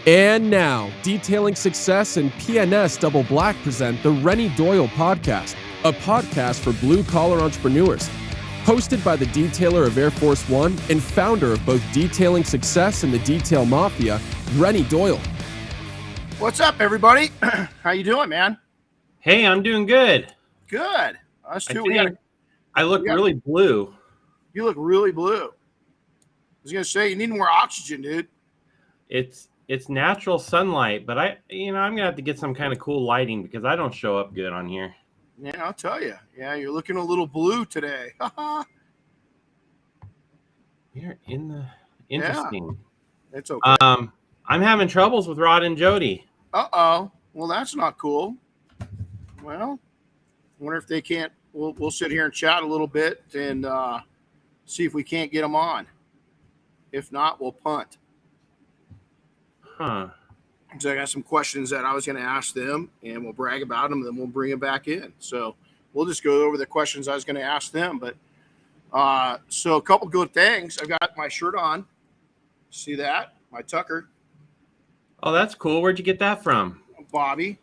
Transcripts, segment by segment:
And now, Detailing Success and PNS Double Black present the Renny Doyle Podcast, a podcast for blue-collar entrepreneurs. Hosted by the detailer of Air Force One and founder of both Detailing Success and the Detail Mafia, Renny Doyle. What's up, everybody? How you doing, man? Hey, I'm doing good. Good. Us too. I look really blue. You look really blue. I was gonna say you need more oxygen, dude. It's natural sunlight, but I'm gonna have to get some kind of cool lighting because I don't show up good on here. Yeah, I'll tell you. Yeah, you're looking a little blue today. You're interesting. Yeah, it's okay. I'm having troubles with Rod and Jody. Uh-oh. Well, that's not cool. Well, I wonder if they can't. We'll sit here and chat a little bit and see if we can't get them on. If not, we'll punt. Huh. So I got some questions that I was going to ask them, and we'll brag about them, and then we'll bring them back in. So we'll just go over the questions I was going to ask them. But so a couple good things. I got my shirt on. See that? My Tucker. Oh, that's cool. Where'd you get that from? Bobby.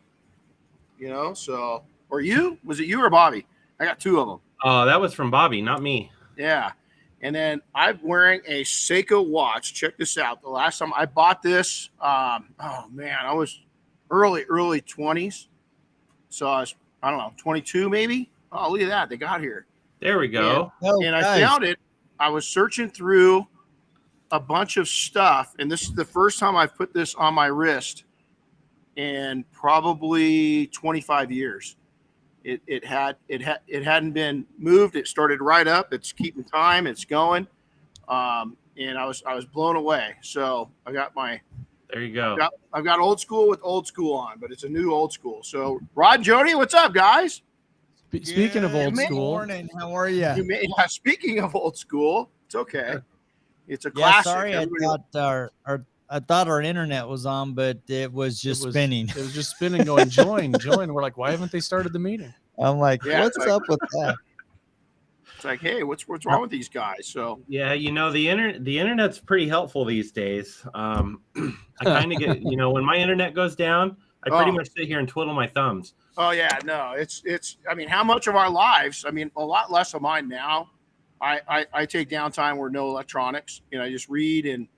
So or you? Was it you or Bobby? I got two of them. Oh, that was from Bobby, not me. Yeah. And then I'm wearing a Seiko watch. Check this out. The last time I bought this, I was early 20s. So I was, 22 maybe. Oh, look at that. They got here. There we go. And I found it. I was searching through a bunch of stuff. And this is the first time I've put this on my wrist in probably 25 years. It hadn't been moved. It started right up. It's keeping time. It's going, and I was blown away. So I got there you go. I've got old school with old school on, but it's a new old school. So Rod, Jody, what's up, guys? Speaking of old school, morning. How are you? Speaking of old school, it's okay. It's a classic. Sorry, I thought our internet was on, but it was just spinning. It was just spinning, going join. We're like, why haven't they started the meeting? I'm like, what's up with that? It's like, hey, what's wrong with these guys? So yeah, the internet's pretty helpful these days. I kind of get, when my internet goes down, I pretty much sit here and twiddle my thumbs. Oh yeah, no, it's. I mean, how much of our lives? I mean, a lot less of mine now. I take downtime where no electronics. I just read and.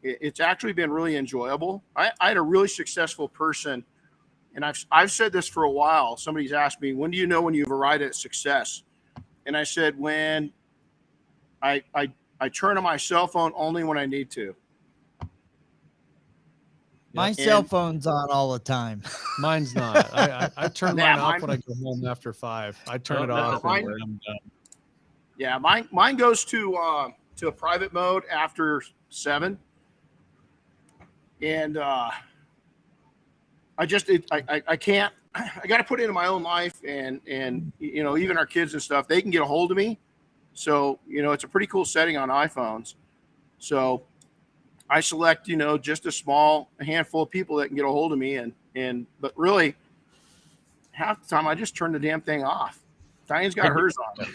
It's actually been really enjoyable. I had a really successful person, and I've said this for a while. Somebody's asked me, when do you know when you've arrived at success? And I said, when I turn on my cell phone only when I need to. My cell phone's on all the time. Mine's not. I turn mine off when I go home after 5. I turn it off when I'm done. Yeah, mine goes to a private mode after 7. And I can't. I got to put it into my own life, and even our kids and stuff. They can get a hold of me, so it's a pretty cool setting on iPhones. So I select just a handful of people that can get a hold of me, but really half the time I just turn the damn thing off. Diane's got hers on.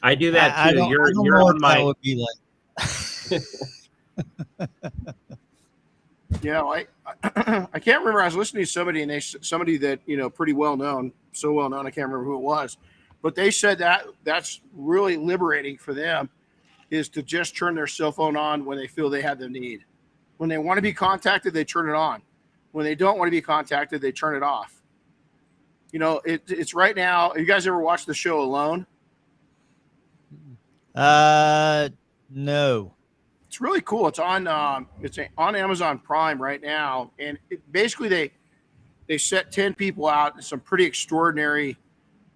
I do that too. You're on my. That would be like. I can't remember. I was listening to somebody, and somebody that pretty well known, so well known. I can't remember who it was, but they said that's really liberating for them, is to just turn their cell phone on when they feel they have the need. When they want to be contacted, they turn it on. When they don't want to be contacted, they turn it off. It's right now. Have you guys ever watched the show Alone? No. It's really cool. It's on Amazon Prime right now, and basically they set 10 people out in some pretty extraordinary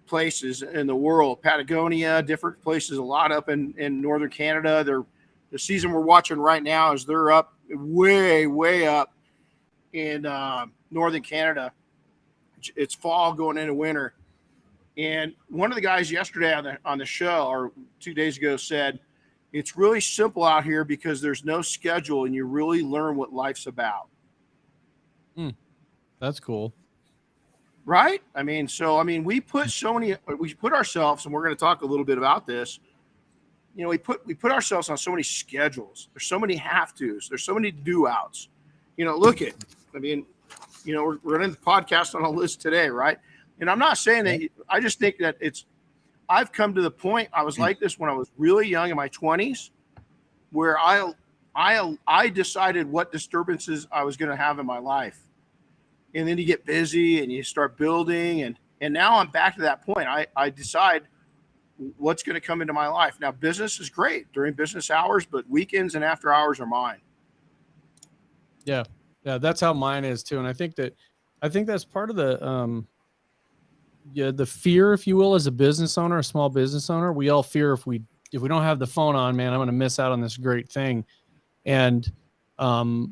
places in the world. Patagonia, different places, a lot up in northern Canada. The season we're watching right now is they're up way up in northern Canada. It's fall going into winter, and one of the guys yesterday on the show, or 2 days ago, said, it's really simple out here because there's no schedule and you really learn what life's about. That's cool. Right? We put ourselves, and we're going to talk a little bit about this. We put ourselves on so many schedules. There's so many have-tos. There's so many do-outs. look at, I mean, we're running the podcast on a list today, right? And I'm not saying that, I just think that I've come to the point, I was like this when I was really young in my 20s, where I decided what disturbances I was going to have in my life. And then you get busy and you start building. And now I'm back to that point. I decide what's going to come into my life. Now, business is great during business hours, but weekends and after hours are mine. Yeah. Yeah. That's how mine is too. And I think that's part of the fear, if you will, as a business owner, a small business owner. We all fear if we don't have the phone on, man, I'm going to miss out on this great thing. And it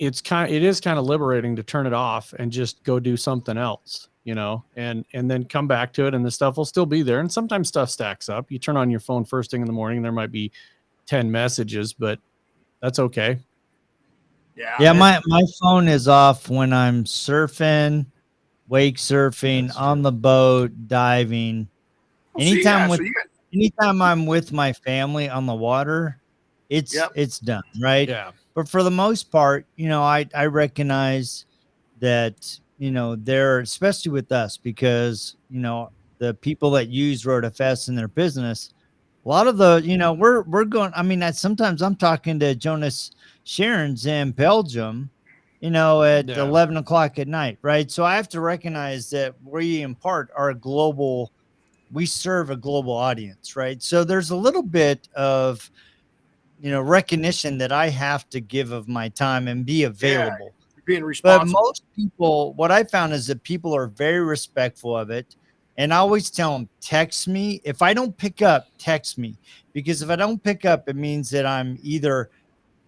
is kind of liberating to turn it off and just go do something else, and then come back to it, and the stuff will still be there. And sometimes stuff stacks up. You turn on your phone first thing in the morning, there might be 10 messages, but that's okay. Yeah. My phone is off when I'm surfing, wake surfing, on the boat, diving. Anytime I'm with my family on the water, it's done, right? Yeah. But for the most part, I recognize that, they're, especially with us, because, the people that use RoadFS in their business, a lot of the, we're going, I mean, sometimes I'm talking to Jonas Sharon's in Belgium, at 11 o'clock at night, right? So I have to recognize that we in part are we serve a global audience, right? So there's a little bit of, recognition that I have to give of my time and be available. Being responsible. But most people, what I found is that people are very respectful of it. And I always tell them, text me. If I don't pick up, text me. Because if I don't pick up, it means that I'm either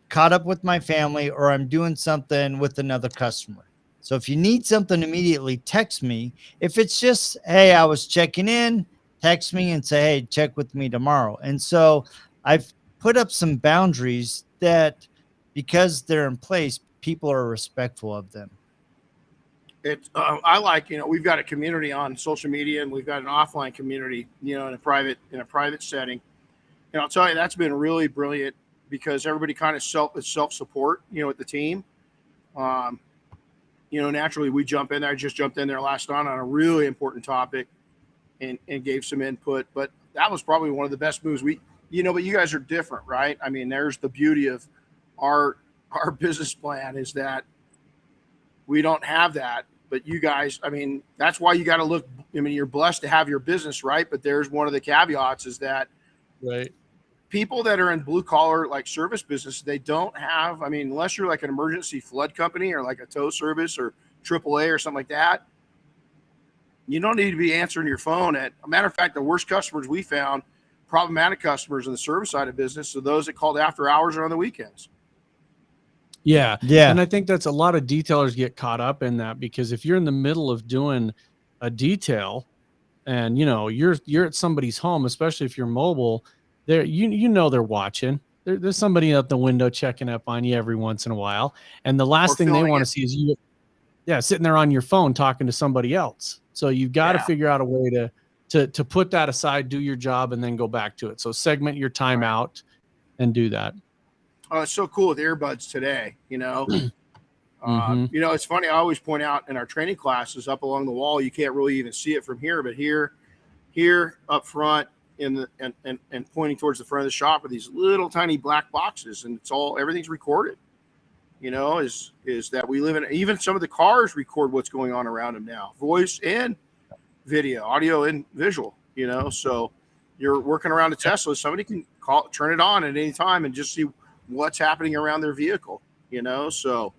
caught up with my family or I'm doing something with another customer. So if you need something immediately, text me. If it's just, hey, I was checking in, text me and say, hey, check with me tomorrow. And so I've put up some boundaries that, because they're in place, people are respectful of them. I like, we've got a community on social media, and we've got an offline community, in a private setting. And I'll tell you, that's been really brilliant, because everybody kind of self-support, with the team. Naturally we jump in there. I just jumped in there last night on a really important topic and gave some input, but that was probably one of the best moves but you guys are different, right? I mean, there's the beauty of our business plan, is that we don't have that, but you guys, I mean, that's why you got to look, I mean, you're blessed to have your business, right? But there's one of the caveats, is that right, people that are in blue collar, like service business, they don't have, I mean, unless you're like an emergency flood company or like a tow service or AAA or something like that, you don't need to be answering your phone. A matter of fact, the worst customers we found, problematic customers in the service side of business, so those that called after hours or on the weekends. Yeah. And I think that's a lot of detailers get caught up in that, because if you're in the middle of doing a detail and you're at somebody's home, especially if you're mobile, they're they're watching. There's somebody out the window checking up on you every once in a while, and the last thing they want to see is you sitting there on your phone talking to somebody else. So you've got to figure out a way to put that aside, do your job, and then go back to it. So segment your time out and do that. Oh, it's so cool with earbuds today, Mm-hmm. It's funny. I always point out in our training classes, up along the wall, you can't really even see it from here, but here up front and pointing towards the front of the shop are these little tiny black boxes, and everything's recorded. Is that we live in, even some of the cars record what's going on around them now, voice and video, audio and visual, so you're working around a Tesla, somebody can turn it on at any time and just see what's happening around their vehicle, so,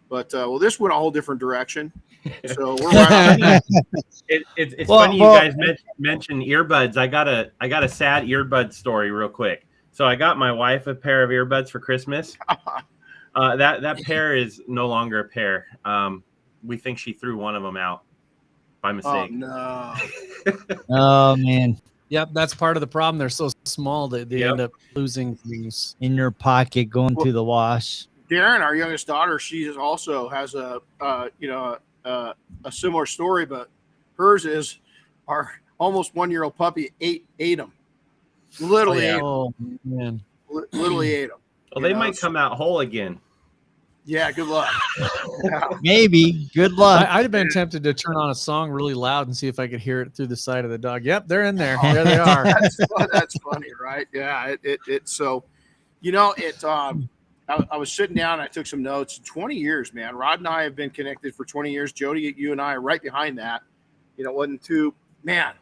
but, well, this went a whole different direction. So we're right on. It's funny you guys mentioned earbuds. I got a sad earbud story real quick. So I got my wife a pair of earbuds for Christmas. That pair is no longer a pair. We think she threw one of them out by mistake. Oh, no. Oh, man. Yep, that's part of the problem. They're so small that they end up losing things in your pocket, going through the wash. Darren, our youngest daughter, she also has a similar story, but hers is our almost 1-year-old puppy ate them. Literally ate them. Oh, man. Literally ate them. Well, they might come out whole again. Yeah, good luck. Maybe. Good luck. I'd have been tempted to turn on a song really loud and see if I could hear it through the side of the dog. Yep, they're in there. There they are. That's funny, right? Yeah. It's so, you know, I was sitting down and I took some notes. 20 years, man. Rod and I have been connected for 20 years. Jody, you and I are right behind that. You know, it wasn't too, man,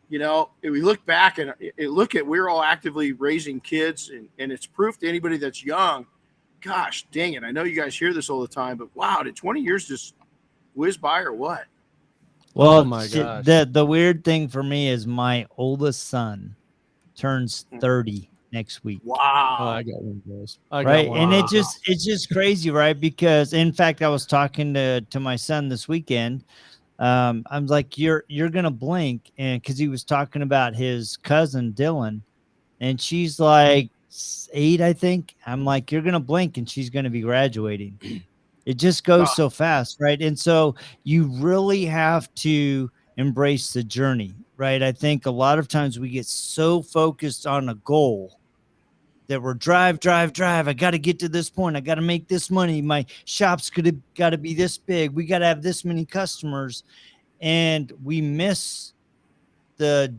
you know, if we look back and we're all actively raising kids, and it's proof to anybody that's young. Gosh, dang it. I know you guys hear this all the time, but wow, did 20 years just whiz by or what? Well, oh my gosh. The weird thing for me is my oldest son turns 30 next week. Wow. Oh, I got one of those. Right. And it's just crazy, right? Because in fact, I was talking to my son this weekend. I'm like, you're gonna blink, and because he was talking about his cousin Dylan, and she's like 8, I think. I'm like, you're gonna blink and she's gonna be graduating. It just goes so fast, right? And so you really have to embrace the journey, right? I think a lot of times we get so focused on a goal that we're drive. I got to get to this point. I got to make this money. My shop's got to be this big. We got to have this many customers, and we miss the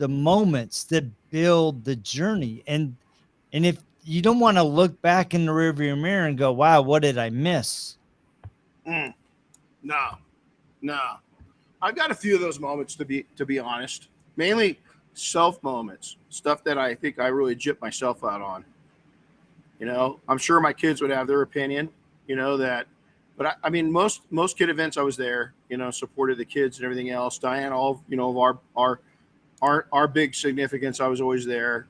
moments that build the journey. And if you don't want to look back in the rearview mirror and go, wow, what did I miss? No. I've got a few of those moments, to be honest, mainly self moments, stuff that I think I really gypped myself out on. You know, I'm sure my kids would have their opinion, you know, but I mean, most kid events I was there, you know, supported the kids and everything else. Diane, all, you know, of our big significance, I was always there.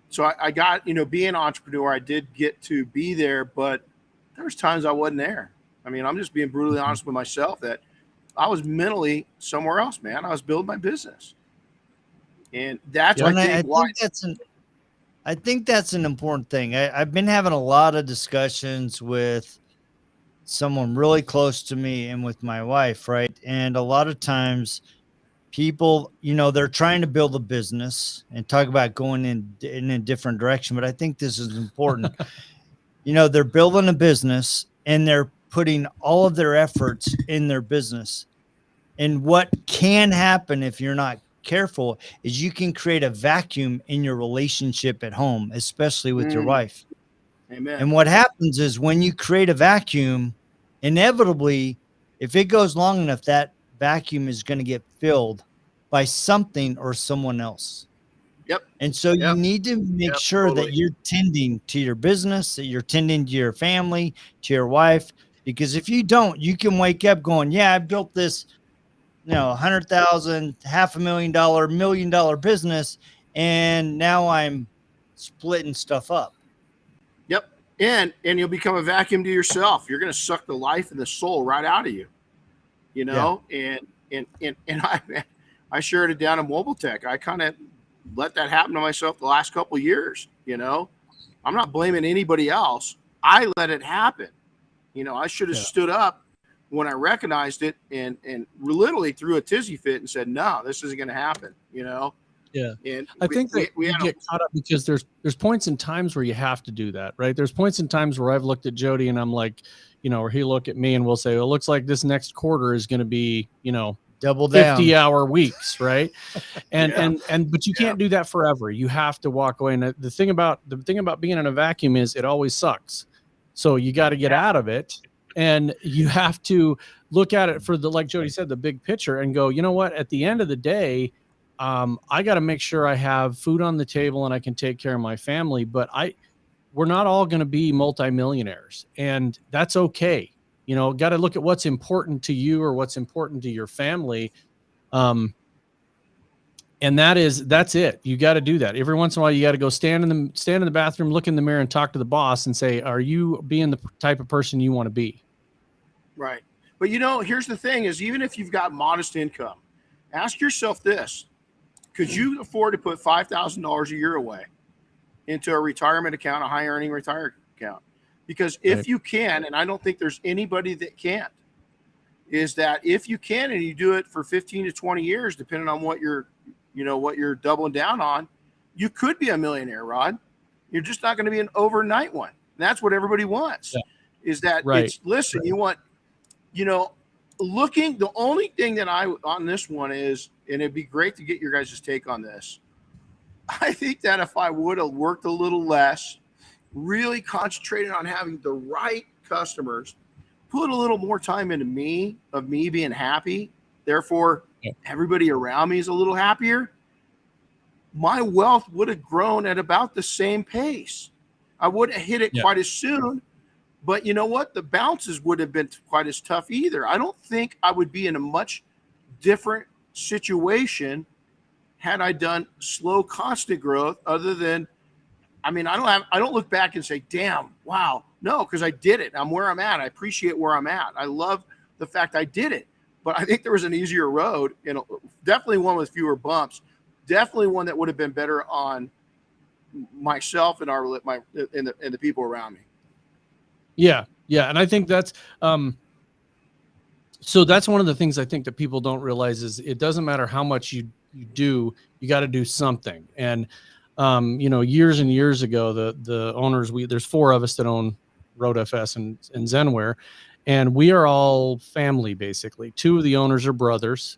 So I got, you know, being an entrepreneur, I did get to be there, but there was times I wasn't there. I mean, I'm just being brutally honest with myself that I was mentally somewhere else, man. I was building my business. And that's, I think that's an important thing. I've been having a lot of discussions with someone really close to me and with my wife, right? And a lot of times people, you know, they're trying to build a business and talk about going in a different direction. But I think this is important. You know, they're building a business and they're putting all of their efforts in their business. And what can happen if you're not careful is you can create a vacuum in your relationship at home, especially with your wife. Amen. And what happens is when you create a vacuum, inevitably, if it goes long enough, that vacuum is going to get filled by something or someone else. Yep. And so you need to make sure that you're tending to your business, that you're tending to your family, to your wife, because if you don't, you can wake up going, yeah, I built this, you know, $100,000, $500,000, $1 million business, and now I'm splitting stuff up. Yep. And you'll become a vacuum to yourself. You're going to suck the life and the soul right out of you, you know? Yeah. And I shared it down in Mobile Tech. I kind of let that happen to myself the last couple of years, you know? I'm not blaming anybody else. I let it happen. You know, I should have stood up when I recognized it and literally threw a tizzy fit and said, no, this isn't going to happen, you know? Yeah. And I think that we get caught up because there's points in times where you have to do that, right? There's points in times where I've looked at Jody and I'm like, you know, or he look at me and we'll say, well, it looks like this next quarter is going to be, you know, double down 50-hour weeks, right? And but you can't do that forever. You have to walk away. And the thing about being in a vacuum is it always sucks. So you got to get out of it. And you have to look at it for like Jody said, the big picture and go, you know what, at the end of the day, I got to make sure I have food on the table and I can take care of my family, but we're not all going to be multimillionaires, and that's okay. You know, got to look at what's important to you or what's important to your family. And that's it. You got to do that. Every once in a while, you got to go stand in the bathroom, look in the mirror and talk to the boss and say, are you being the type of person you want to be? Right. But you know, here's the thing is, even if you've got modest income, ask yourself this: could you afford to put $5,000 a year away into a retirement account, a high earning retirement account? Because if you can, and I don't think there's anybody that can't, is that if you can and you do it for 15 to 20 years, depending on what you're doubling down on, you could be a millionaire, Rod. You're just not going to be an overnight one. that's what everybody wants. Is that it's listen, you want, looking, the only thing that on this one is, and it'd be great to get your guys' take on this. I think that if I would have worked a little less, really concentrated on having the right customers, put a little more time into me being happy, therefore everybody around me is a little happier, my wealth would have grown at about the same pace. I wouldn't have hit it quite as soon, but you know what? The bounces would have been quite as tough either. I don't think I would be in a much different situation had I done slow, constant growth, other than, I don't look back and say, damn, wow. No, because I did it. I'm where I'm at. I appreciate where I'm at. I love the fact I did it. But I think there was an easier road, definitely one with fewer bumps, definitely one that would have been better on myself and the people around me. Yeah. And I think that's, so that's one of the things I think that people don't realize is it doesn't matter how much you do, you got to do something. And, years and years ago, the owners, there's 4 of us that own RoadFS and Zenware, and we are all family, basically. 2 of the owners are brothers.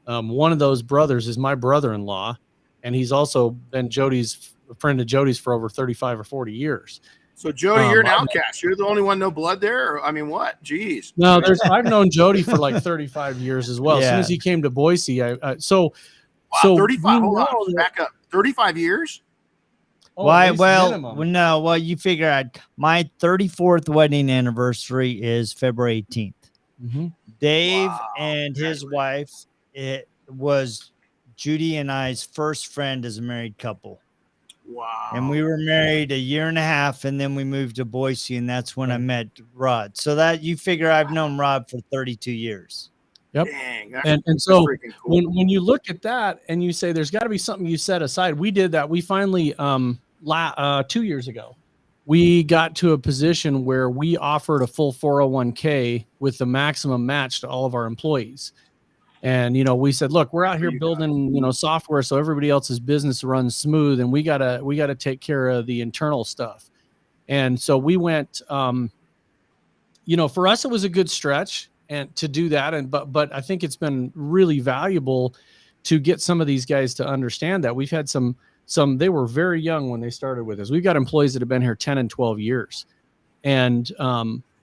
One of those brothers is my brother-in-law, and he's also been a friend of Jody's for over 35 or 40 years. So Jody, you're an outcast. You're the only one, no blood there. Or, what? Jeez. No, I've known Jody for like 35 years as well. As soon as he came to Boise, so 35. Hold on, back up. 35 years. Oh, why? Well, you figure out my 34th wedding anniversary is February 18th. Mm-hmm. Dave and his wife, it was Judy and I's first friend as a married couple. Wow. And we were married a year and a half, and then we moved to Boise, and that's when I met Rod. So that you figure I've known Rod for 32 years. Yep. Dang, and so cool. when you look at that and you say there's got to be something you set aside, we did that. We finally 2 years ago, we got to a position where we offered a full 401k with the maximum match to all of our employees. And, we said, look, we're out here building, software so everybody else's business runs smooth, and we gotta take care of the internal stuff. And so we went, for us, it was a good stretch and to do that. But I think it's been really valuable to get some of these guys to understand that. We've had some, they were very young when they started with us. We've got employees that have been here 10 and 12 years. And,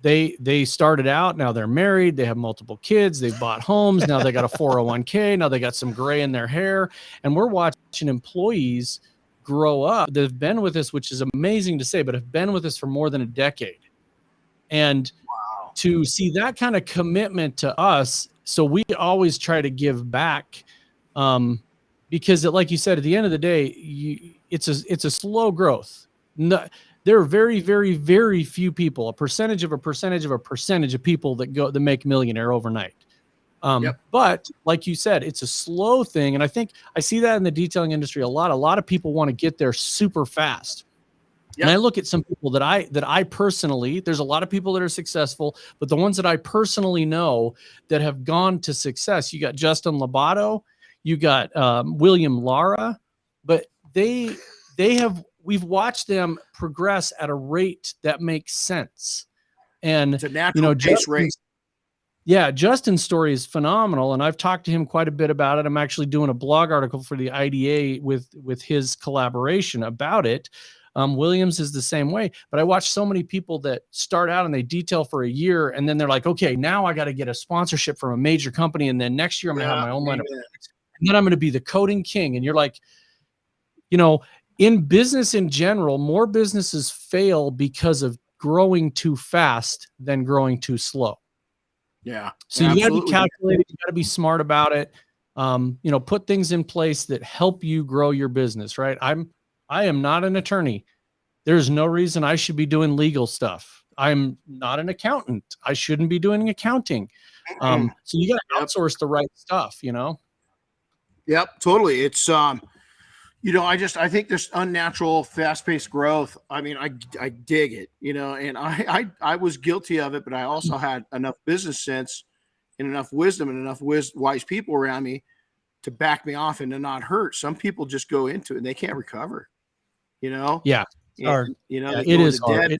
they started out, now they're married, they have multiple kids, they've bought homes, now they got a 401k, now they got some gray in their hair, and we're watching employees grow up that have been with us, which is amazing to say, but have been with us for more than a decade. And to see that kind of commitment to us, so we always try to give back, because like you said, at the end of the day, it's a slow growth. There are very, very, very few people, a percentage of people that make millionaire overnight. But like you said, it's a slow thing. And I think I see that in the detailing industry a lot. A lot of people want to get there super fast. And I look at some people that I personally, there's a lot of people that are successful, but the ones that I personally know that have gone to success, you got Justin Lobato, you got William Lara, but we've watched them progress at a rate that makes sense. And it's a natural pace rate. Yeah, Justin's story is phenomenal, and I've talked to him quite a bit about it. I'm actually doing a blog article for the IDA with his collaboration about it. Williams is the same way, but I watch so many people that start out and they detail for a year, and then they're like, okay, now I got to get a sponsorship from a major company, and then next year I'm going to have my own line of products, and then I'm going to be the coding king. And you're like, in business in general, more businesses fail because of growing too fast than growing too slow. Yeah. So you got to be calculated. You got to be smart about it. Put things in place that help you grow your business, right? I am not an attorney. There's no reason I should be doing legal stuff. I'm not an accountant. I shouldn't be doing accounting. So you got to outsource the right stuff, Yep, totally. It's, I think this unnatural fast-paced growth, I dig it, and I was guilty of it, but I also had enough business sense and enough wisdom and enough wise people around me to back me off and to not hurt. Some people just go into it and they can't recover, Yeah. Hard. It is hard.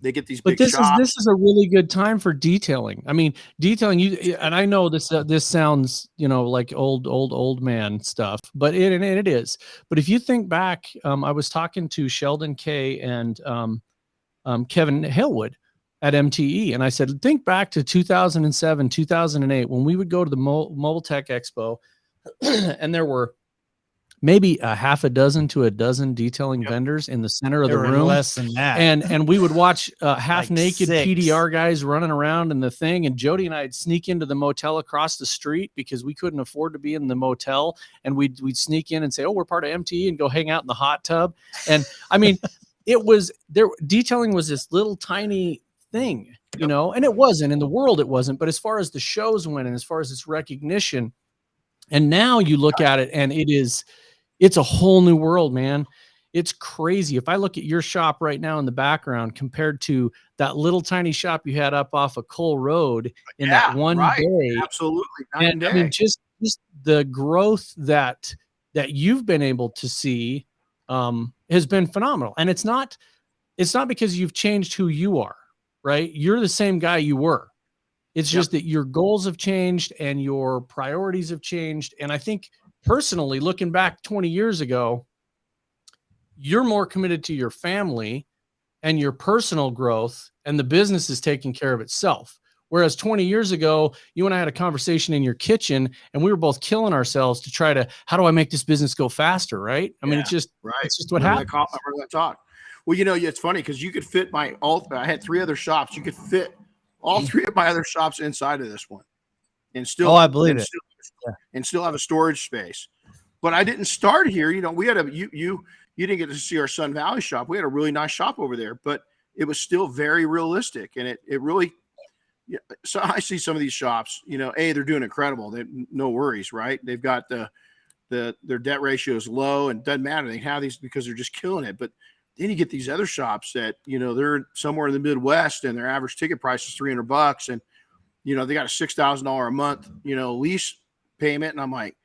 They get these But big shops. this is a really good time for detailing. I mean, detailing, you, and I know this sounds, like old man stuff, but it is. But if you think back, I was talking to Sheldon Kay and Kevin Hillwood at MTE, and I said, think back to 2007, 2008, when we would go to the Mobile Tech Expo, and there were maybe a half a dozen to a dozen detailing vendors in the center of the room. Less than that. And we would watch half Like naked 6. PDR guys running around in the thing. And Jody and I'd sneak into the motel across the street because we couldn't afford to be in the motel. And we'd sneak in and say, oh, we're part of MTE, and go hang out in the hot tub. And I mean, detailing was this little tiny thing, and it wasn't in the world. It wasn't. But as far as the shows went, and as far as its recognition, and now you look at it and it's a whole new world, man. It's crazy. If I look at your shop right now in the background compared to that little tiny shop you had up off of Cole Road in that one day. Absolutely. And I mean, just the growth that you've been able to see has been phenomenal. And it's not because you've changed who you are, right? You're the same guy you were. It's just that your goals have changed and your priorities have changed. And I think, personally, looking back 20 years ago, you're more committed to your family and your personal growth, and the business is taking care of itself. Whereas 20 years ago, you and I had a conversation in your kitchen, and we were both killing ourselves to try to, how do I make this business go faster? Right. I mean, it's just what happened. I remember that talk. Well, it's funny because you could fit I had 3 other shops. You could fit all 3 of my other shops inside of this one, and still, I believe it. And still have a storage space. But I didn't start here. We had you didn't get to see our Sun Valley shop. We had a really nice shop over there, but it was still very realistic. And it really, so I see some of these shops, they're doing incredible. No worries, right? They've got their debt ratio is low, and it doesn't matter. They have these because they're just killing it. But then you get these other shops that, they're somewhere in the Midwest, and their average ticket price is $300, and, they got a $6,000 a month, lease payment. And I'm like,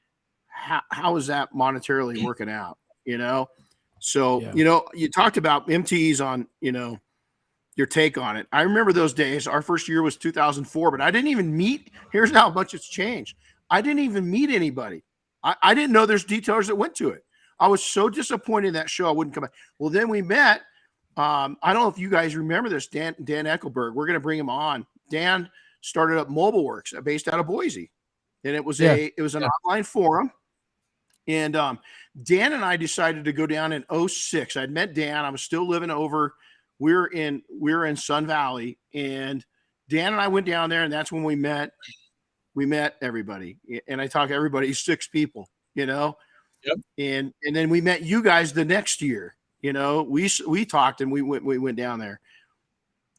how is that monetarily working out? So, you talked about MTEs on, your take on it. I remember those days. Our first year was 2004, but I didn't even meet. Here's how much it's changed. I didn't even meet anybody. I didn't know there's detailers that went to it. I was so disappointed in that show I wouldn't come back. Well, then we met. I don't know if you guys remember this, Dan Eckelberg. We're going to bring him on. Dan started up Mobile Works based out of Boise. And it was an online forum. And Dan and I decided to go down in 2006. I'd met Dan. I was still living over. We're in Sun Valley, and Dan and I went down there, and that's when we met. We met everybody, and I talk everybody 6 people, Yep. And then we met you guys the next year. We talked, and we went down there.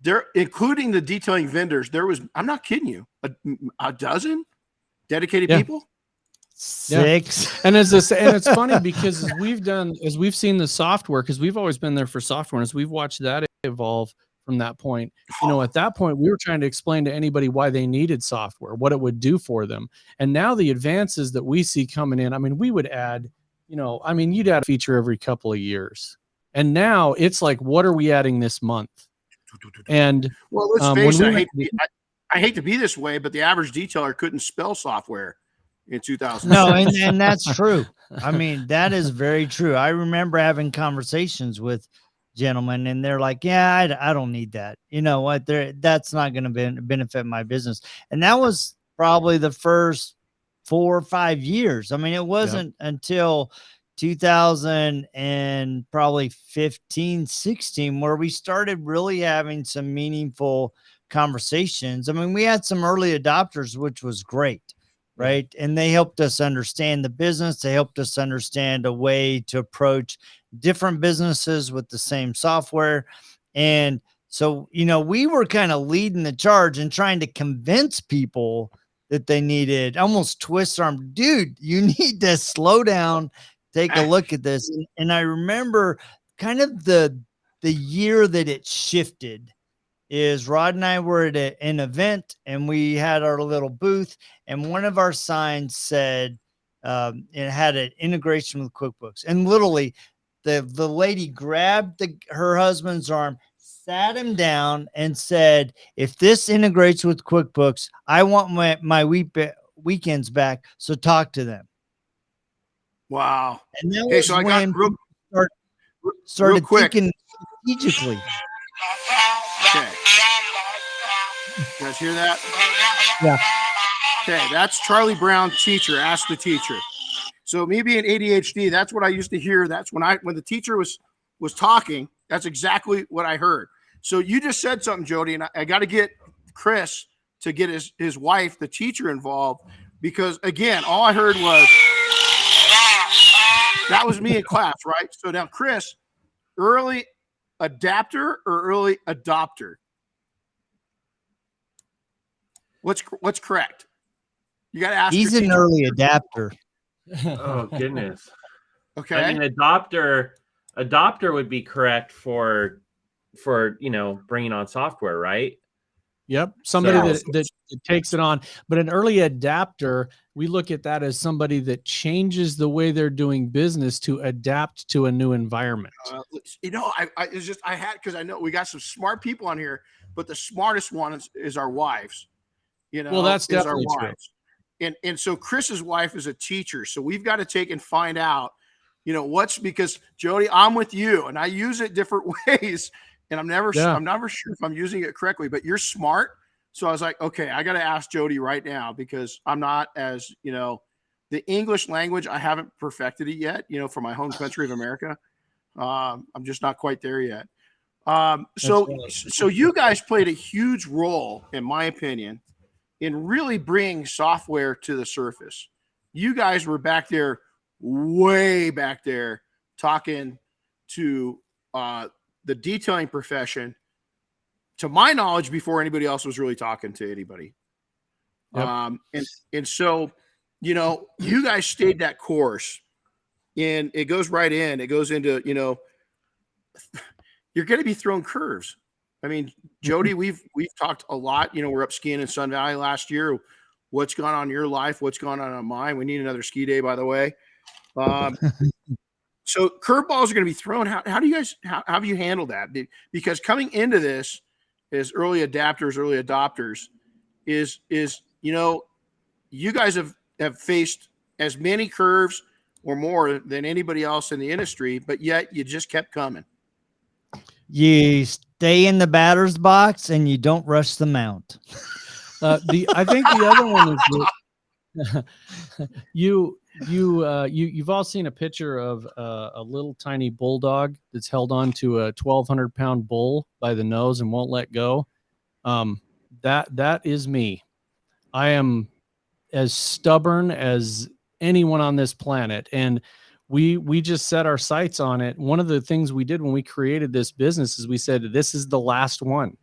There, including the detailing vendors, there was, I'm not kidding you, a dozen dedicated people. 6. And it's funny because as we've seen the software, because we've always been there for software, and as we've watched that evolve from that point, at that point we were trying to explain to anybody why they needed software, what it would do for them. And now the advances that we see coming in, I mean, we would add, you'd add a feature every couple of years. And now it's like, what are we adding this month? And well, let's face it, I hate to be this way, but the average detailer couldn't spell software in 2000. No, and that's true. I mean, that is very true. I remember having conversations with gentlemen, and they're like, yeah, I don't need that. You know what? That's not going to benefit my business. And that was probably the first 4 or 5 years. I mean, it wasn't until 2000 and probably 15, 16, where we started really having some meaningful conversations. I mean, we had some early adopters, which was great. Right. And they helped us understand the business. They helped us understand a way to approach different businesses with the same software. And so, we were kind of leading the charge and trying to convince people that they needed, almost twist arm, dude, you need to slow down, take a look at this. And I remember kind of the year that it shifted is Rod and I were at an event, and we had our little booth, and one of our signs said it had an integration with QuickBooks. And literally the lady grabbed her husband's arm, sat him down and said, if this integrates with QuickBooks, I want my weekends back. So talk to them. Wow. And that Hey, was so I when got started real quick. thinking strategically. Okay. You guys hear that? Yeah. Okay, that's Charlie Brown, teacher. Ask the teacher. So me being ADHD, that's what I used to hear. That's when the teacher was talking. That's exactly what I heard. So you just said something, Jody, and I got to get Chris to get his wife, the teacher, involved, because again, all I heard was that was me in class, right? So now, Chris, early adapter or early adopter? What's correct? You got to ask. He's an early adapter. Oh goodness. Okay. I mean, adopter would be correct for bringing on software, right? Yep. Somebody that takes it on. But an early adapter, we look at that as somebody that changes the way they're doing business to adapt to a new environment. I had, because I know we got some smart people on here, but the smartest one is our wives. Well, that's definitely true. And so Chris's wife is a teacher. So we've got to take and find out, because Jody, I'm with you and I use it different ways. And I'm never sure if I'm using it correctly, but you're smart. So I was like, okay, I got to ask Jody right now, because I'm not as, the English language, I haven't perfected it yet, for my home country of America. I'm just not quite there yet. So you guys played a huge role, in my opinion, in really bringing software to the surface. You guys were back there, way back there, talking to the detailing profession, to my knowledge, before anybody else was really talking to anybody. Yep. And so, you guys stayed that course, and it goes right in. It goes into, you're going to be thrown curves. I mean, Jody, we've talked a lot. We're up skiing in Sun Valley last year. What's gone on in your life? What's gone on in mine? We need another ski day, by the way. So curveballs are going to be thrown. How do you guys, how have you handled that? Because coming into this as early adapters, early adopters is, you guys have faced as many curves or more than anybody else in the industry, but yet you just kept coming. You stay in the batter's box and you don't rush the mount. I think the other one is you've all seen a picture of a little tiny bulldog that's held on to a 1,200-pound bull by the nose and won't let go. That is me. I am as stubborn as anyone on this planet, and we just set our sights on it. One of the things we did when we created this business is we said, this is the last one.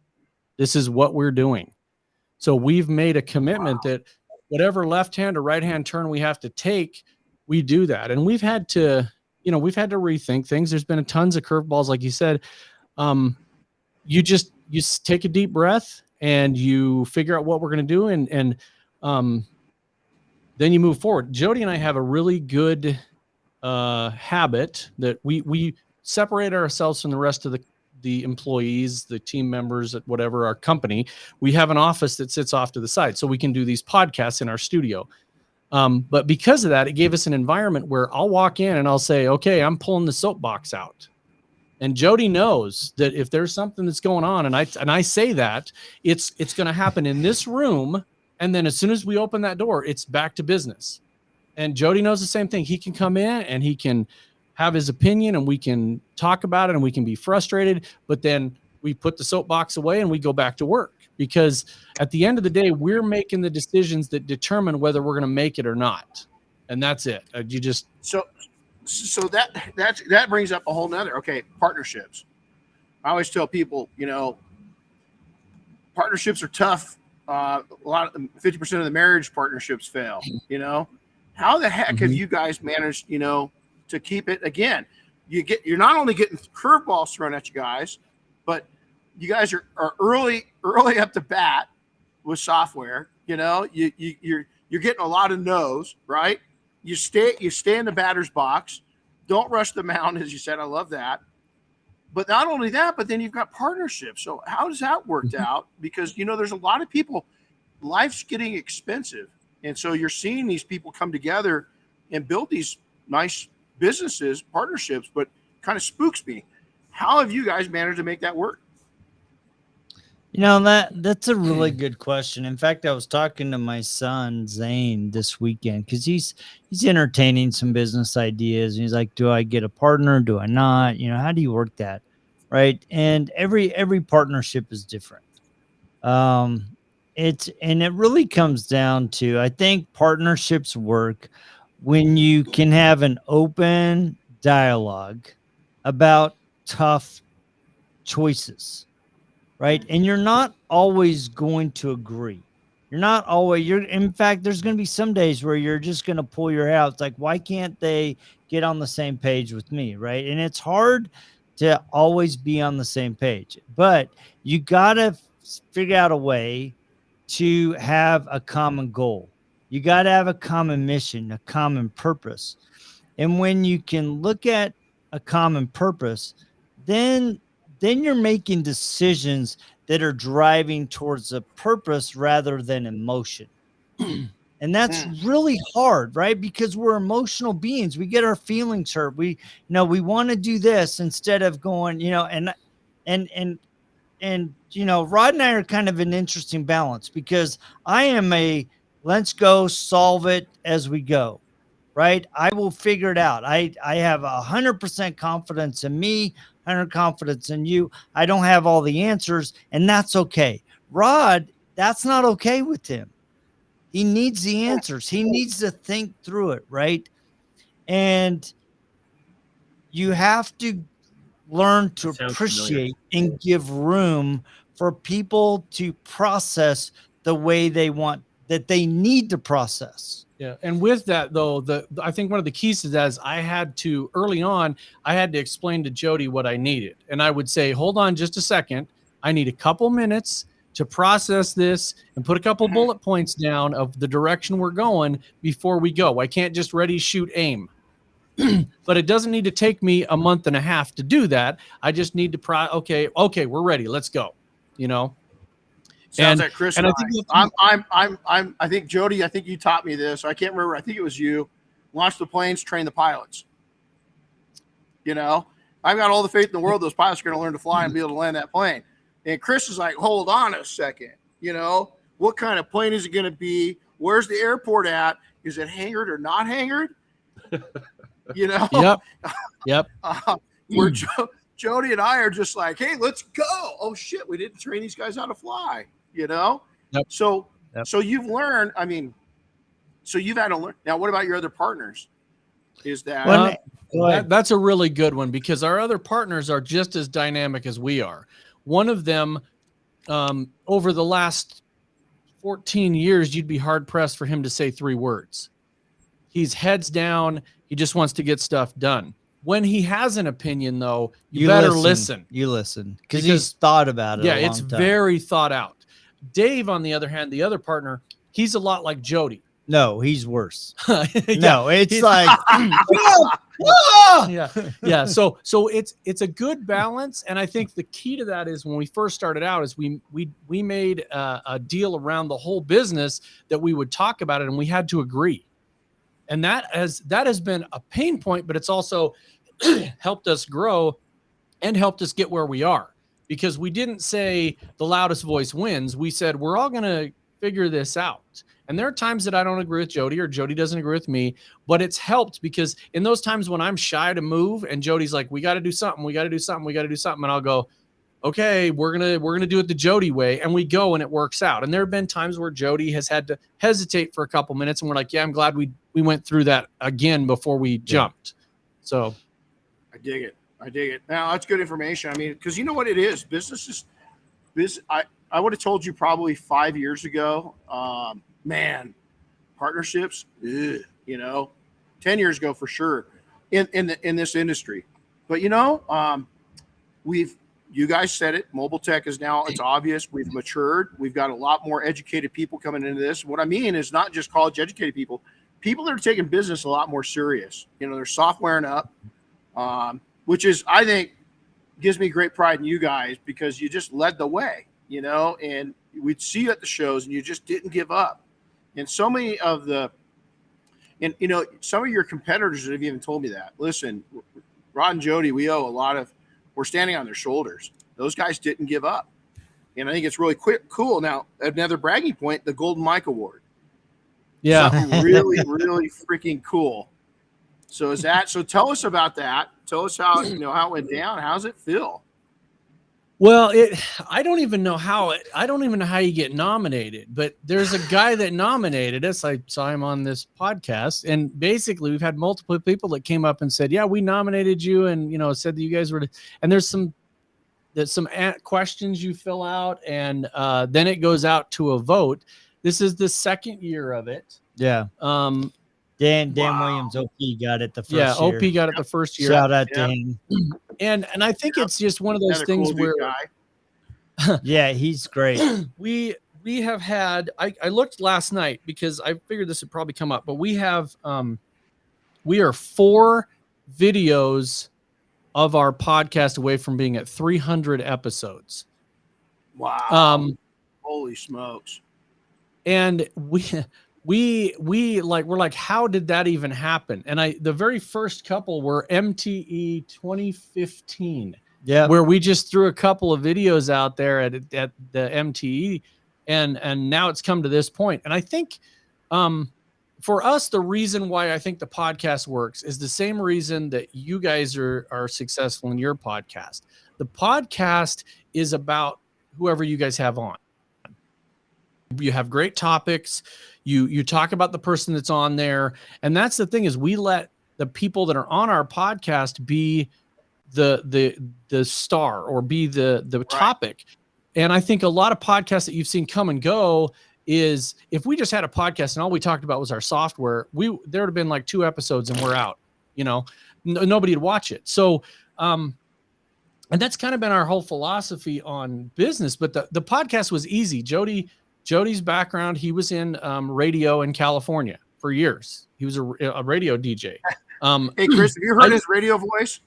This is what we're doing. So we've made a commitment that whatever left-hand or right-hand turn we have to take, we do that. And we've had to rethink things. There's been tons of curveballs, like you said. You take a deep breath and you figure out what we're going to do. And then you move forward. Jody and I have a really good habit that we separate ourselves from the rest of the employees, the team members at whatever our company. We have an office that sits off to the side, so we can do these podcasts in our studio. But because of that, it gave us an environment where I'll walk in and I'll say, okay, I'm pulling the soapbox out. And Jody knows that if there's something that's going on, and I say that, it's going to happen in this room. And then as soon as we open that door, it's back to business. And Jody knows the same thing. He can come in and he can have his opinion and we can talk about it and we can be frustrated, but then we put the soapbox away and we go back to work, because at the end of the day, we're making the decisions that determine whether we're going to make it or not. And that's it. So that brings up a whole nother, partnerships. I always tell people, partnerships are tough. 50% of the marriage partnerships fail, How the heck have you guys managed, to keep it? Again, you're not only getting curveballs thrown at you guys, but you guys are early up the bat with software. You're getting a lot of no's, right? You stay in the batter's box. Don't rush the mound, as you said. I love that. But not only that, but then you've got partnerships. So how does that work out? Because, there's a lot of people, life's getting expensive. And so you're seeing these people come together and build these nice businesses, partnerships, but kind of spooks me. How have you guys managed to make that work? That's a really good question. In fact, I was talking to my son Zane this weekend because he's entertaining some business ideas. And he's like, "Do I get a partner? Do I not? How do you work that?" Right? And every partnership is different. It really comes down to, I think partnerships work when you can have an open dialogue about tough choices. Right. And you're not always going to agree. In fact, there's going to be some days where you're just going to pull your hair out. It's like, why can't they get on the same page with me? Right. And it's hard to always be on the same page, but you got to figure out a way to have a common goal. You got to have a common mission, a common purpose. And when you can look at a common purpose, then you're making decisions that are driving towards a purpose rather than emotion. And that's really hard, right? Because we're emotional beings. We get our feelings hurt. We want to do this instead of going, and Rod and I are kind of an interesting balance because I am let's go solve it as we go. Right. I will figure it out. I have 100% confidence in me, 100% confidence in you. I don't have all the answers, and that's okay. Rod, that's not okay with him. He needs the answers. He needs to think through it. Right. And you have to learn to appreciate and give room for people to process the way that they need to process. Yeah. And with that, though, I think one of the keys to that is early on, I had to explain to Jody what I needed. And I would say, hold on just a second. I need a couple minutes to process this and put a couple bullet points down of the direction we're going before we go. I can't just ready, shoot, aim. But it doesn't need to take me a month and a half to do that. I just need to okay, we're ready. Let's go. Sounds like Chris and I think Jody, I think you taught me this. I can't remember. I think it was you. Launch the planes, train the pilots. I've got all the faith in the world those pilots are going to learn to fly and be able to land that plane. And Chris is like, hold on a second. What kind of plane is it going to be? Where's the airport at? Is it hangared or not hangared? Yep. Where Jody and I are just like, hey, let's go. Oh shit, we didn't train these guys how to fly. Yep. So you've learned. So you've had to learn. Now, what about your other partners? Is that that's a really good one because our other partners are just as dynamic as we are. One of them, over the last 14 years, you'd be hard pressed for him to say 3 words. He's heads down. He just wants to get stuff done. When he has an opinion, though, you better listen. You listen because he's thought about it. Yeah, it's very thought out. Dave, on the other hand, the other partner, he's a lot like Jody. No, he's worse. No, it's like yeah. So it's a good balance, and I think the key to that is when we first started out is we made a deal around the whole business that we would talk about it, and we had to agree, and that has been a pain point, but it's also helped us grow and helped us get where we are. Because we didn't say the loudest voice wins. We said, we're all going to figure this out. And there are times that I don't agree with Jody or Jody doesn't agree with me, but it's helped because in those times when I'm shy to move and Jody's like, we got to do something. And I'll go, okay, we're going to do it the Jody way. And we go and it works out. And there have been times where Jody has had to hesitate for a couple minutes and we're like, yeah, I'm glad we went through that again before we jumped. So I dig it. Now that's good information. Because you know what it is? Business. I would have told you probably 5 years ago, partnerships, 10 years ago for sure in this industry. But you guys said it, mobile tech is now, it's obvious we've matured. We've got a lot more educated people coming into this. What I mean is not just college educated people that are taking business a lot more serious. They're softwaring up. Which is, I think, gives me great pride in you guys because you just led the way, and we'd see you at the shows and you just didn't give up. And so many of some of your competitors have even told me that. Listen, Rod and Jody, we're standing on their shoulders. Those guys didn't give up. And I think it's really cool. Now, another bragging point, the Golden Mike Award. Yeah. Something really, really freaking cool. So tell us about that. Tell us how it went down. How's it feel? Well, I don't even know how you get nominated, but there's a guy that nominated us. I saw him on this podcast, and basically we've had multiple people that came up and said, yeah, we nominated you, and, said that you guys were, and there's some questions you fill out, and then it goes out to a vote. This is the second year of it. Yeah. Dan Williams, OP got it the first year. Yeah, OP got it the first year. Shout out to him. And I think it's just one of those things cool where yeah, he's great. We have had, I looked last night because I figured this would probably come up, but we are 4 videos of our podcast away from being at 300 episodes. Wow. Holy smokes. And we're like, how did that even happen? And the very first couple were MTE 2015. Yeah. Where we just threw a couple of videos out there at the MTE, and now it's come to this point. And I think for us, the reason why I think the podcast works is the same reason that you guys are successful in your podcast. The podcast is about whoever you guys have on. You have great topics. You talk about the person that's on there. And that's the thing, is we let the people that are on our podcast be the star, or be the right topic. And I think a lot of podcasts that you've seen come and go is, if we just had a podcast and all we talked about was our software, there would have been like 2 episodes and we're out, nobody would watch it. So, and that's kind of been our whole philosophy on business, but the podcast was easy. Jody's background, he was in radio in California for years. He was a radio DJ. Hey, Chris, have you heard his radio voice?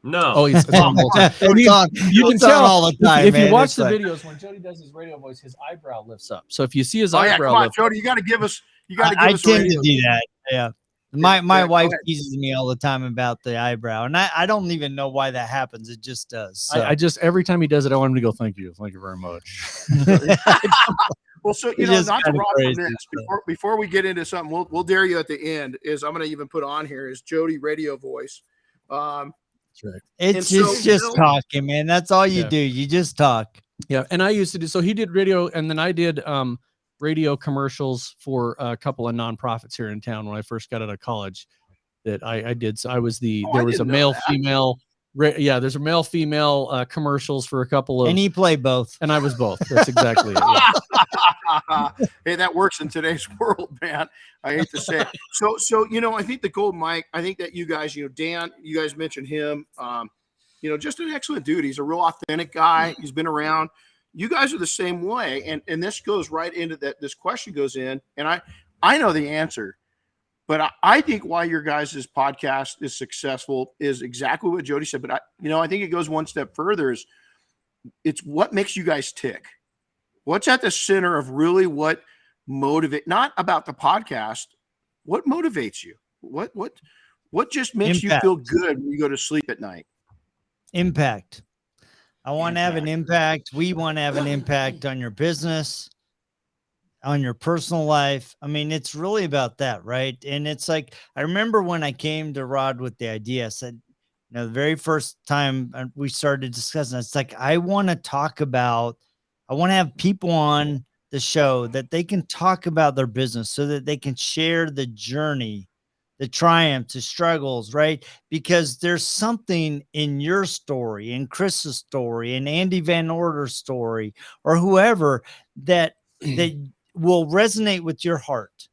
No. Oh, it's on all the time. You can tell all the time. If you watch the videos, when Jody does his radio voice, his eyebrow lifts up. So if you see his eyebrow, come on, Jody, you got to give us. I tend to do that. Yeah. My wife teases me all the time about the eyebrow, and I don't even know why that happens. It just does. So. I just, every time he does it, I want him to go, thank you very much. Well, so not to rock from this, before we get into something, we'll dare you at the end. Is I'm going to even put on here is Jody radio voice. That's right. It's just talking, man. That's all you do. You just talk. Yeah, and I used to do. So he did radio, and then I did radio commercials for a couple of nonprofits here in town when I first got out of college. That I did. So I was there was a male female. There's a male female commercials for a couple of. And he played both. And I was both. That's exactly it. Yeah. Hey, that works in today's world, man. I hate to say it. So I think the Golden Mike, I think that you guys, Dan, you guys mentioned him, just an excellent dude. He's a real authentic guy. He's been around. You guys are the same way. And this goes right into that. This question goes in, and I know the answer, but I think why your guys' podcast is successful is exactly what Jody said. But I think it goes one step further, is it's what makes you guys tick. What's at the center of really what motivate, not about the podcast, what motivates you? What just makes you feel good when you go to sleep at night? Impact. I want to have an impact. We want to have an impact on your business, on your personal life. I mean, it's really about that, right? And it's like, I remember when I came to Rod with the idea, I said, the very first time we started discussing, it's like, I want to have people on the show that they can talk about their business so that they can share the journey, the triumphs, the struggles, right? Because there's something in your story, in Chris's story, in Andy Van Order's story, or whoever that will resonate with your heart,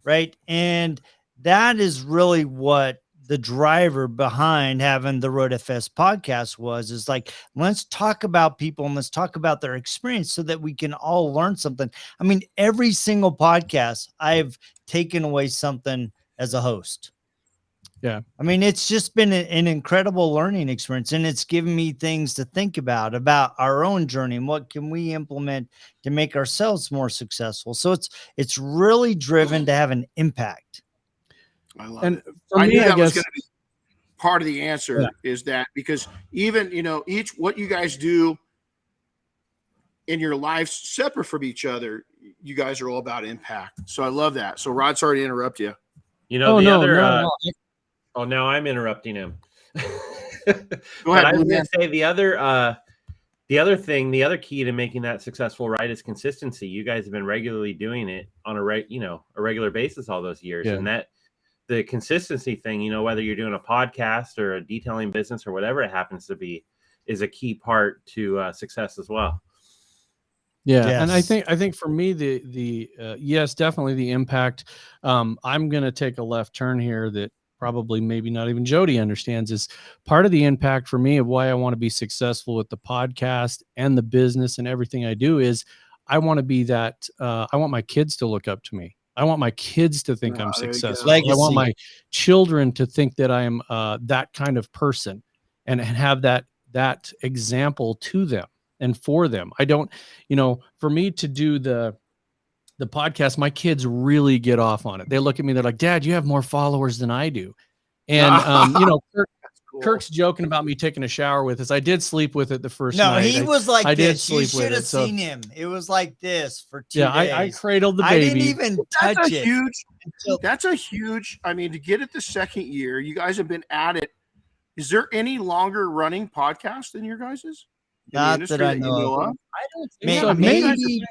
right? And that is really what the driver behind having the RoadFS podcast is like, let's talk about people and let's talk about their experience so that we can all learn something. I mean, every single podcast I've taken away something as a host. Yeah. I mean, it's just been an incredible learning experience, and it's given me things to think about our own journey and what can we implement to make ourselves more successful. So it's really driven to have an impact. I love And it. for me, knew I that was guess going to be part of the answer is that because even, each what you guys do in your lives separate from each other, you guys are all about impact. So I love that. So Rod, sorry to interrupt you. Oh, now I'm interrupting him. Go ahead, I was Blue going Man. to say the other key to making that successful, right, is consistency. You guys have been regularly doing it on a regular basis all those years, and that the consistency thing, whether you're doing a podcast or a detailing business or whatever it happens to be, is a key part to success as well. Yeah. Yes. And I think for me, the yes, definitely the impact. I'm going to take a left turn here that probably maybe not even Jody understands is part of the impact for me of why I want to be successful with the podcast and the business and everything I do is I want to be that. I want my kids to look up to me. I want my kids to think I'm successful. I want my children to think that I am that kind of person and have that example to them. And for them, I don't, for me to do the podcast, my kids really get off on it. They look at me, they're like, Dad, you have more followers than I do. And, Kirk's joking about me taking a shower with us. I did sleep with it the first night. No, he was like I this. did sleep you should with have it. seen him. It was like this for 2 days. I cradled the baby. I didn't even touch it. That's a huge, to get it the second year, you guys have been at it. Is there any longer running podcast than your guys's? Not that I know of. I don't think so. Maybe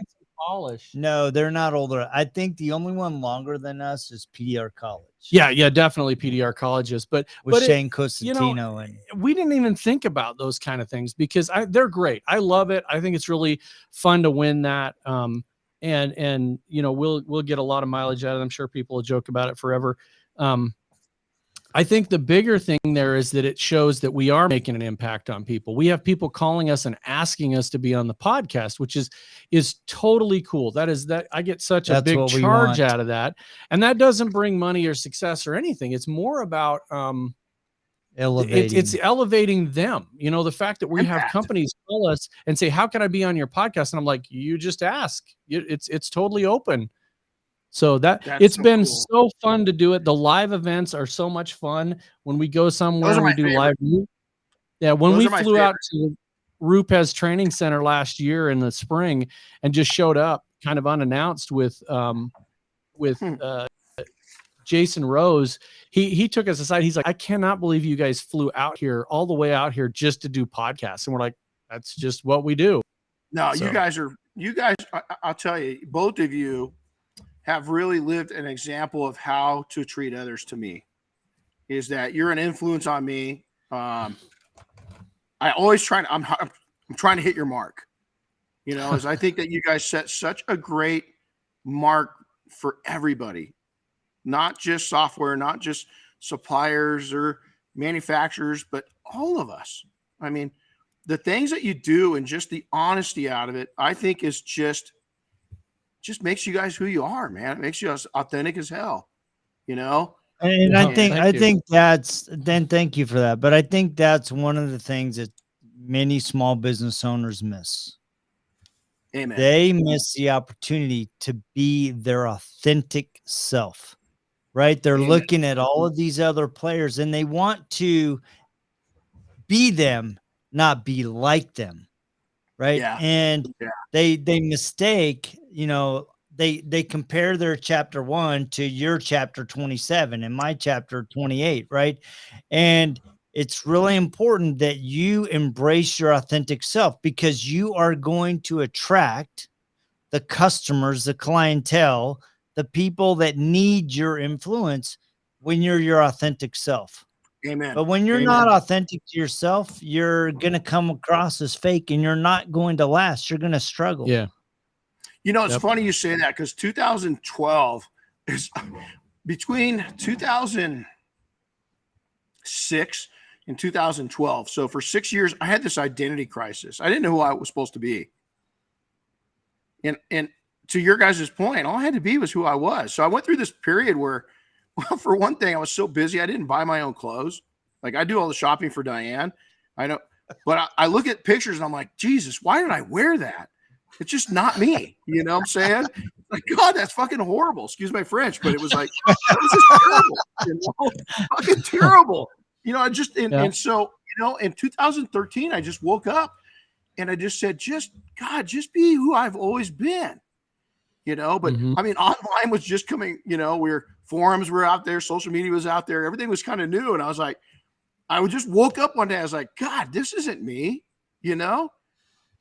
Polish. No, they're not older. I think the only one longer than us is PDR College. Yeah, definitely PDR colleges, but Shane Costantino and we didn't even think about those kind of things because they're great. I love it. I think it's really fun to win that. And we'll get a lot of mileage out of it. I'm sure people will joke about it forever. I think the bigger thing there is that it shows that we are making an impact on people. We have people calling us and asking us to be on the podcast, which is totally cool. That I get such a big charge out of that. And that doesn't bring money or success or anything. It's more about it's elevating them. The fact that we have companies call us and say, how can I be on your podcast? And I'm like, you just ask. It's totally open. So it's been so fun to do it. The live events are so much fun when we go somewhere and we do live. Yeah. When we flew out to Rupes Training Center last year in the spring and just showed up kind of unannounced with Jason Rose, he took us aside. He's like, I cannot believe you guys flew out here all the way out here just to do podcasts. And we're like, that's just what we do. No, so. you guys, I'll tell you, both of you have really lived an example of how to treat others to me. Is that you're an influence on me. I always I'm trying to hit your mark, as I think that you guys set such a great mark for everybody, not just software, not just suppliers or manufacturers, but all of us. The things that you do and just the honesty out of it, I think is just makes you guys who you are, man. It makes you as authentic as hell, And I think thank you for that. But I think that's one of the things that many small business owners miss. Amen. They miss the opportunity to be their authentic self, right? They're looking at all of these other players and they want to be them, not be like them. Right. Yeah. And they mistake, they compare their chapter 1 to your chapter 27 and my chapter 28. Right. And it's really important that you embrace your authentic self because you are going to attract the customers, the clientele, the people that need your influence when you're your authentic self. Amen. But when you're not authentic to yourself, you're going to come across as fake and you're not going to last. You're going to struggle. Yeah. It's funny you say that because 2012 is between 2006 and 2012. So for 6 years, I had this identity crisis. I didn't know who I was supposed to be. And to your guys' point, all I had to be was who I was. So I went through this period where Well, for one thing, I was so busy, I didn't buy my own clothes. Like, I do all the shopping for Diane. I know, but I look at pictures and I'm like, Jesus, why did I wear that? It's just not me. You know what I'm saying? Like, God, that's fucking horrible. Excuse my French, but it was like, that was just terrible. You know? Fucking terrible. You know, and so, you know, in 2013, I just woke up and I just said, just be who I've always been. You know, but I mean, online was just coming, you know, forums were out there, social media was out there, everything was kind of new. And I was like, I just woke up one day, I was like, God, this isn't me, you know?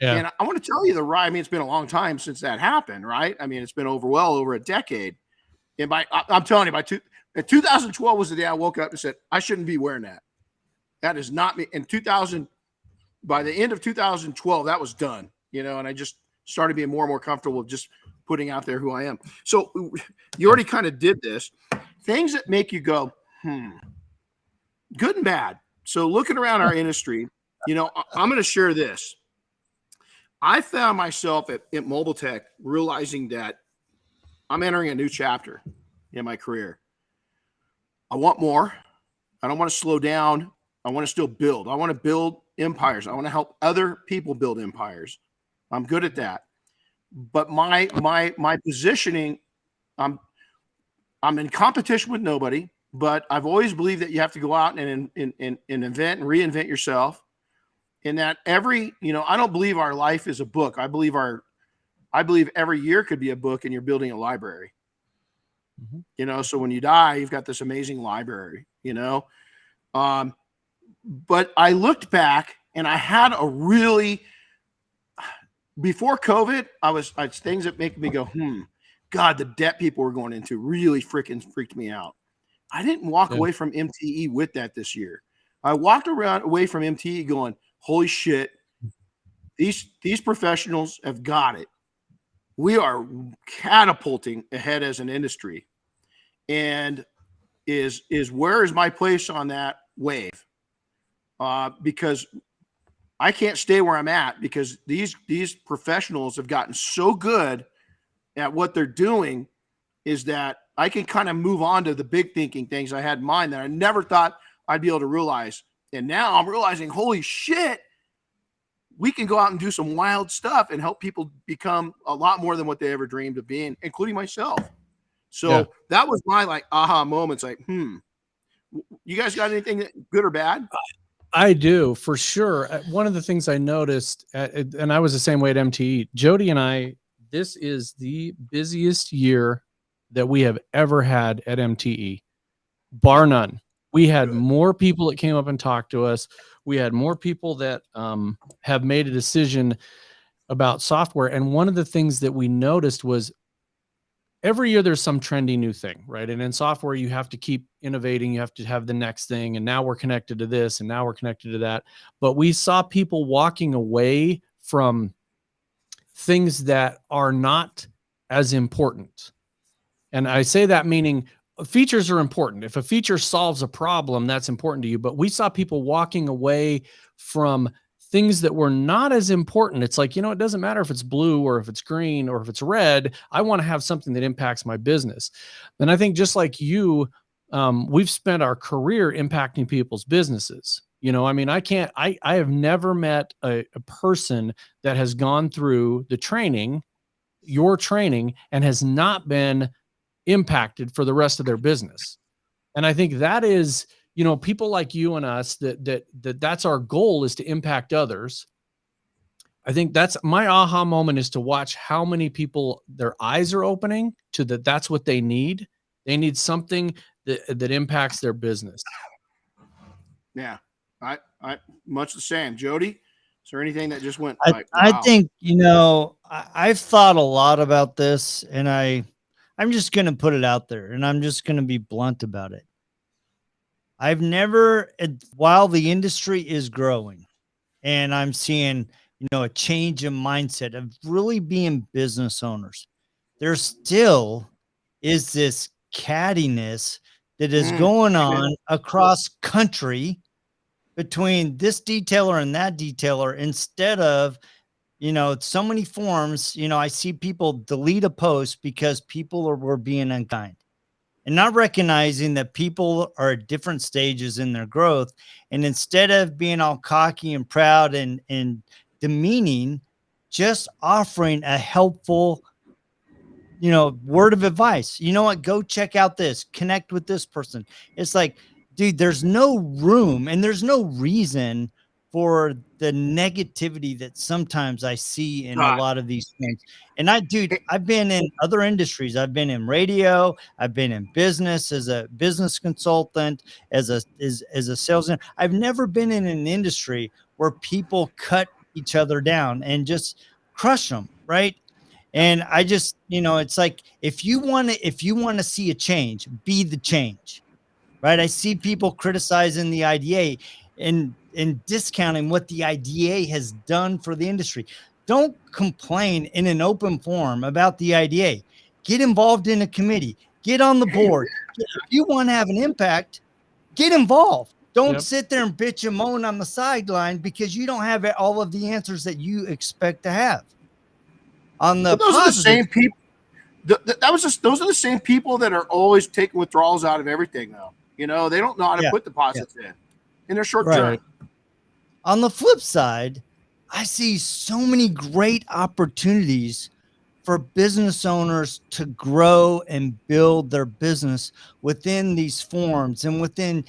Yeah. And I want to tell you I mean, it's been a long time since that happened, right? I mean, it's been well over a decade. And I'm telling you, 2012 was the day I woke up and said, I shouldn't be wearing that. That is not me. And by the end of 2012, that was done, you know, and I just started being more and more comfortable with just putting out there who I am. So you already kind of did this. Things that make you go, good and bad. So looking around our industry, you know, I'm going to share this. I found myself at Mobile Tech realizing that I'm entering a new chapter in my career. I want more. I don't want to slow down. I want to still build. I want to build empires. I want to help other people build empires. I'm good at that. But my positioning, I'm in competition with nobody, but I've always believed that you have to go out and invent and reinvent yourself. In that you know, I don't believe our life is a book. I believe every year could be a book and you're building a library. You know, so when you die, you've got this amazing library, you know. But I looked back and I had before COVID, it's things that make me go, God, the debt people were going into really freaked me out. I didn't walk away from MTE with that this year. I walked away from MTE going, holy shit, these professionals have got it. We are catapulting ahead as an industry. And where is my place on that wave? Because I can't stay where I'm at because these professionals have gotten so good at what they're doing is that I can kind of move on to the big thinking things I had in mind that I never thought I'd be able to realize. And now I'm realizing, holy shit, we can go out and do some wild stuff and help people become a lot more than what they ever dreamed of being, including myself. So that was my aha moments. Like, you guys got anything good or bad? I do, for sure. One of the things I noticed, and I was the same way at MTE, Jody and I, this is the busiest year that we have ever had at MTE, bar none. We had more people that came up and talked to us. We had more people that have made a decision about software. And one of the things that we noticed was every year there's some trendy new thing, right? And in software, you have to keep innovating. You have to have the next thing. And now we're connected to this and now we're connected to that. But we saw people walking away from things that are not as important. And I say that meaning features are important. If a feature solves a problem, that's important to you. But we saw people walking away from things that were not as important. It's like, you know, it doesn't matter if it's blue or if it's green or if it's red. I want to have something that impacts my business. And I think just like you, we've spent our career impacting people's businesses. You know, I mean, I have never met a person that has gone through the training, your training, and has not been impacted for the rest of their business. And I think that is, you know, people like you and us that's our goal, is to impact others. I think that's my aha moment, is to watch how many people their eyes are opening to that's what they need. They need something that impacts their business. Yeah. I much the same. Jody, is there anything that just went wow? I think, you know, I've thought a lot about this, and I'm just going to put it out there, and I'm just going to be blunt about it. I've never, while the industry is growing and I'm seeing, you know, a change in mindset of really being business owners, there still is this cattiness that is going on across country between this detailer and that detailer. Instead of, you know, so many forums, you know, I see people delete a post because people were being unkind. and not recognizing that people are at different stages in their growth. And instead of being all cocky and proud and demeaning, just offering a helpful, word of advice. You know what? Go check out this, connect with this person. It's like, dude, there's no room and there's no reason for the negativity that sometimes I see in a lot of these things. And I've been in other industries. I've been in radio. I've been in business as a business consultant, as a salesman. I've never been in an industry where people cut each other down and just crush them. Right. And I just, it's like, if you want to see a change, be the change. Right. I see people criticizing the IDA and discounting what the IDA has done for the industry. Don't complain in an open forum about the IDA. Get involved in a committee. Get on the board. If you want to have an impact, get involved. Don't sit there and bitch and moan on the sideline because you don't have all of the answers that you expect to have. Those are the same people. Those are the same people that are always taking withdrawals out of everything, though. They don't know how to put deposits in their short term. On the flip side, I see so many great opportunities for business owners to grow and build their business within these forums and within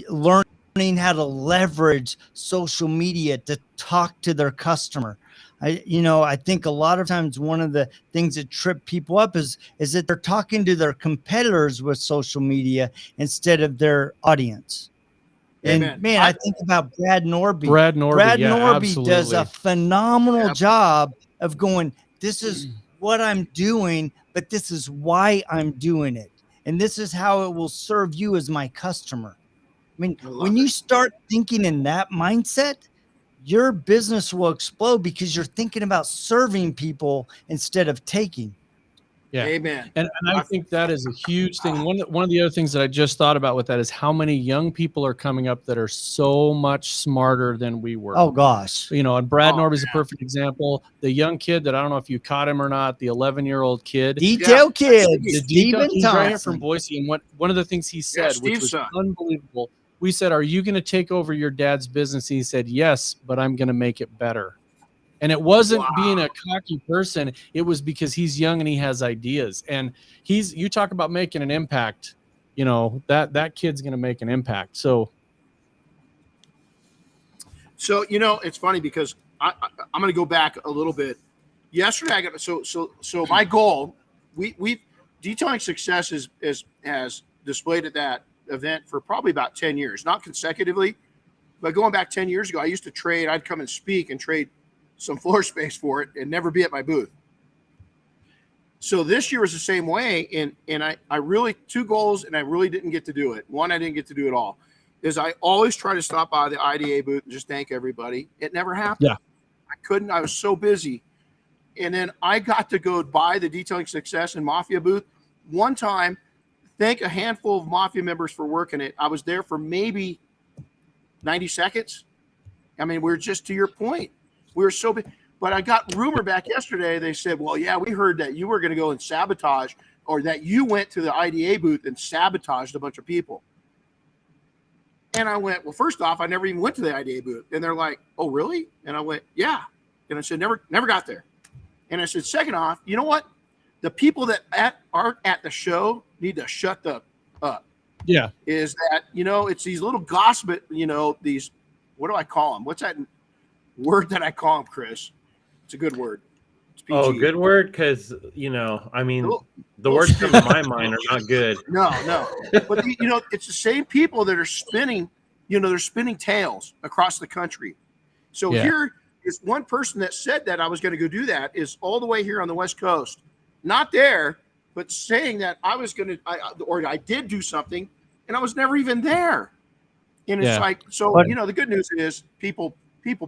learning how to leverage social media to talk to their customer. I think a lot of times one of the things that trip people up is that they're talking to their competitors with social media instead of their audience. And man, I think about Brad Norby. Brad Norby does a phenomenal job of going, this is what I'm doing, but this is why I'm doing it. And this is how it will serve you as my customer. I mean, when you start thinking in that mindset, your business will explode because you're thinking about serving people instead of taking. Yeah. Amen. And I think that is a huge thing. One of the other things that I just thought about with that is how many young people are coming up that are so much smarter than we were. Oh gosh. And Brad Norby's a perfect example. The young kid that I don't know if you caught him or not, the 11-year-old kid. Detail kid. Steven Thompson. Right here from Boise. And one of the things he said, which was unbelievable. We said, "Are you going to take over your dad's business?" And he said, "Yes, but I'm going to make it better." And it wasn't being a cocky person. It was because he's young and he has ideas. And you talk about making an impact, that kid's going to make an impact. So it's funny because I'm going to go back a little bit. Yesterday, I got so my goal, we Detailing Success has displayed at that event for probably about 10 years, not consecutively, but going back 10 years ago, I used to trade. I'd come and speak and trade some floor space for it and never be at my booth. So this year was the same way. And I really, two goals, and I really didn't get to do it. One, I didn't get to do it all, is I always try to stop by the IDA booth and just thank everybody. It never happened. Yeah. I couldn't. I was so busy. And then I got to go by the Detailing Success and Mafia booth one time, thank a handful of Mafia members for working it. I was there for maybe 90 seconds. I mean, we're just to your point. We were so big. But I got rumor back yesterday. They said, well, yeah, we heard that you were going to go and sabotage, or that you went to the IDA booth and sabotaged a bunch of people. And I went, well, first off, I never even went to the IDA booth. And they're like, oh, really? And I went, yeah. And I said, never got there. And I said, second off, you know what? The people that aren't at the show need to shut the up. Yeah. Is that, it's these little gossip, these, what do I call them? What's that word that I call them, Chris? It's a good word. Oh, good word. Cause I mean, the words come to my mind are not good. No. But it's the same people that are spinning, they're spinning tails across the country. So here is one person that said that I was going to go do that is all the way here on the West Coast. Not there, but saying that I was going to, or I did do something, and I was never even there. And it's like, so, the good news is people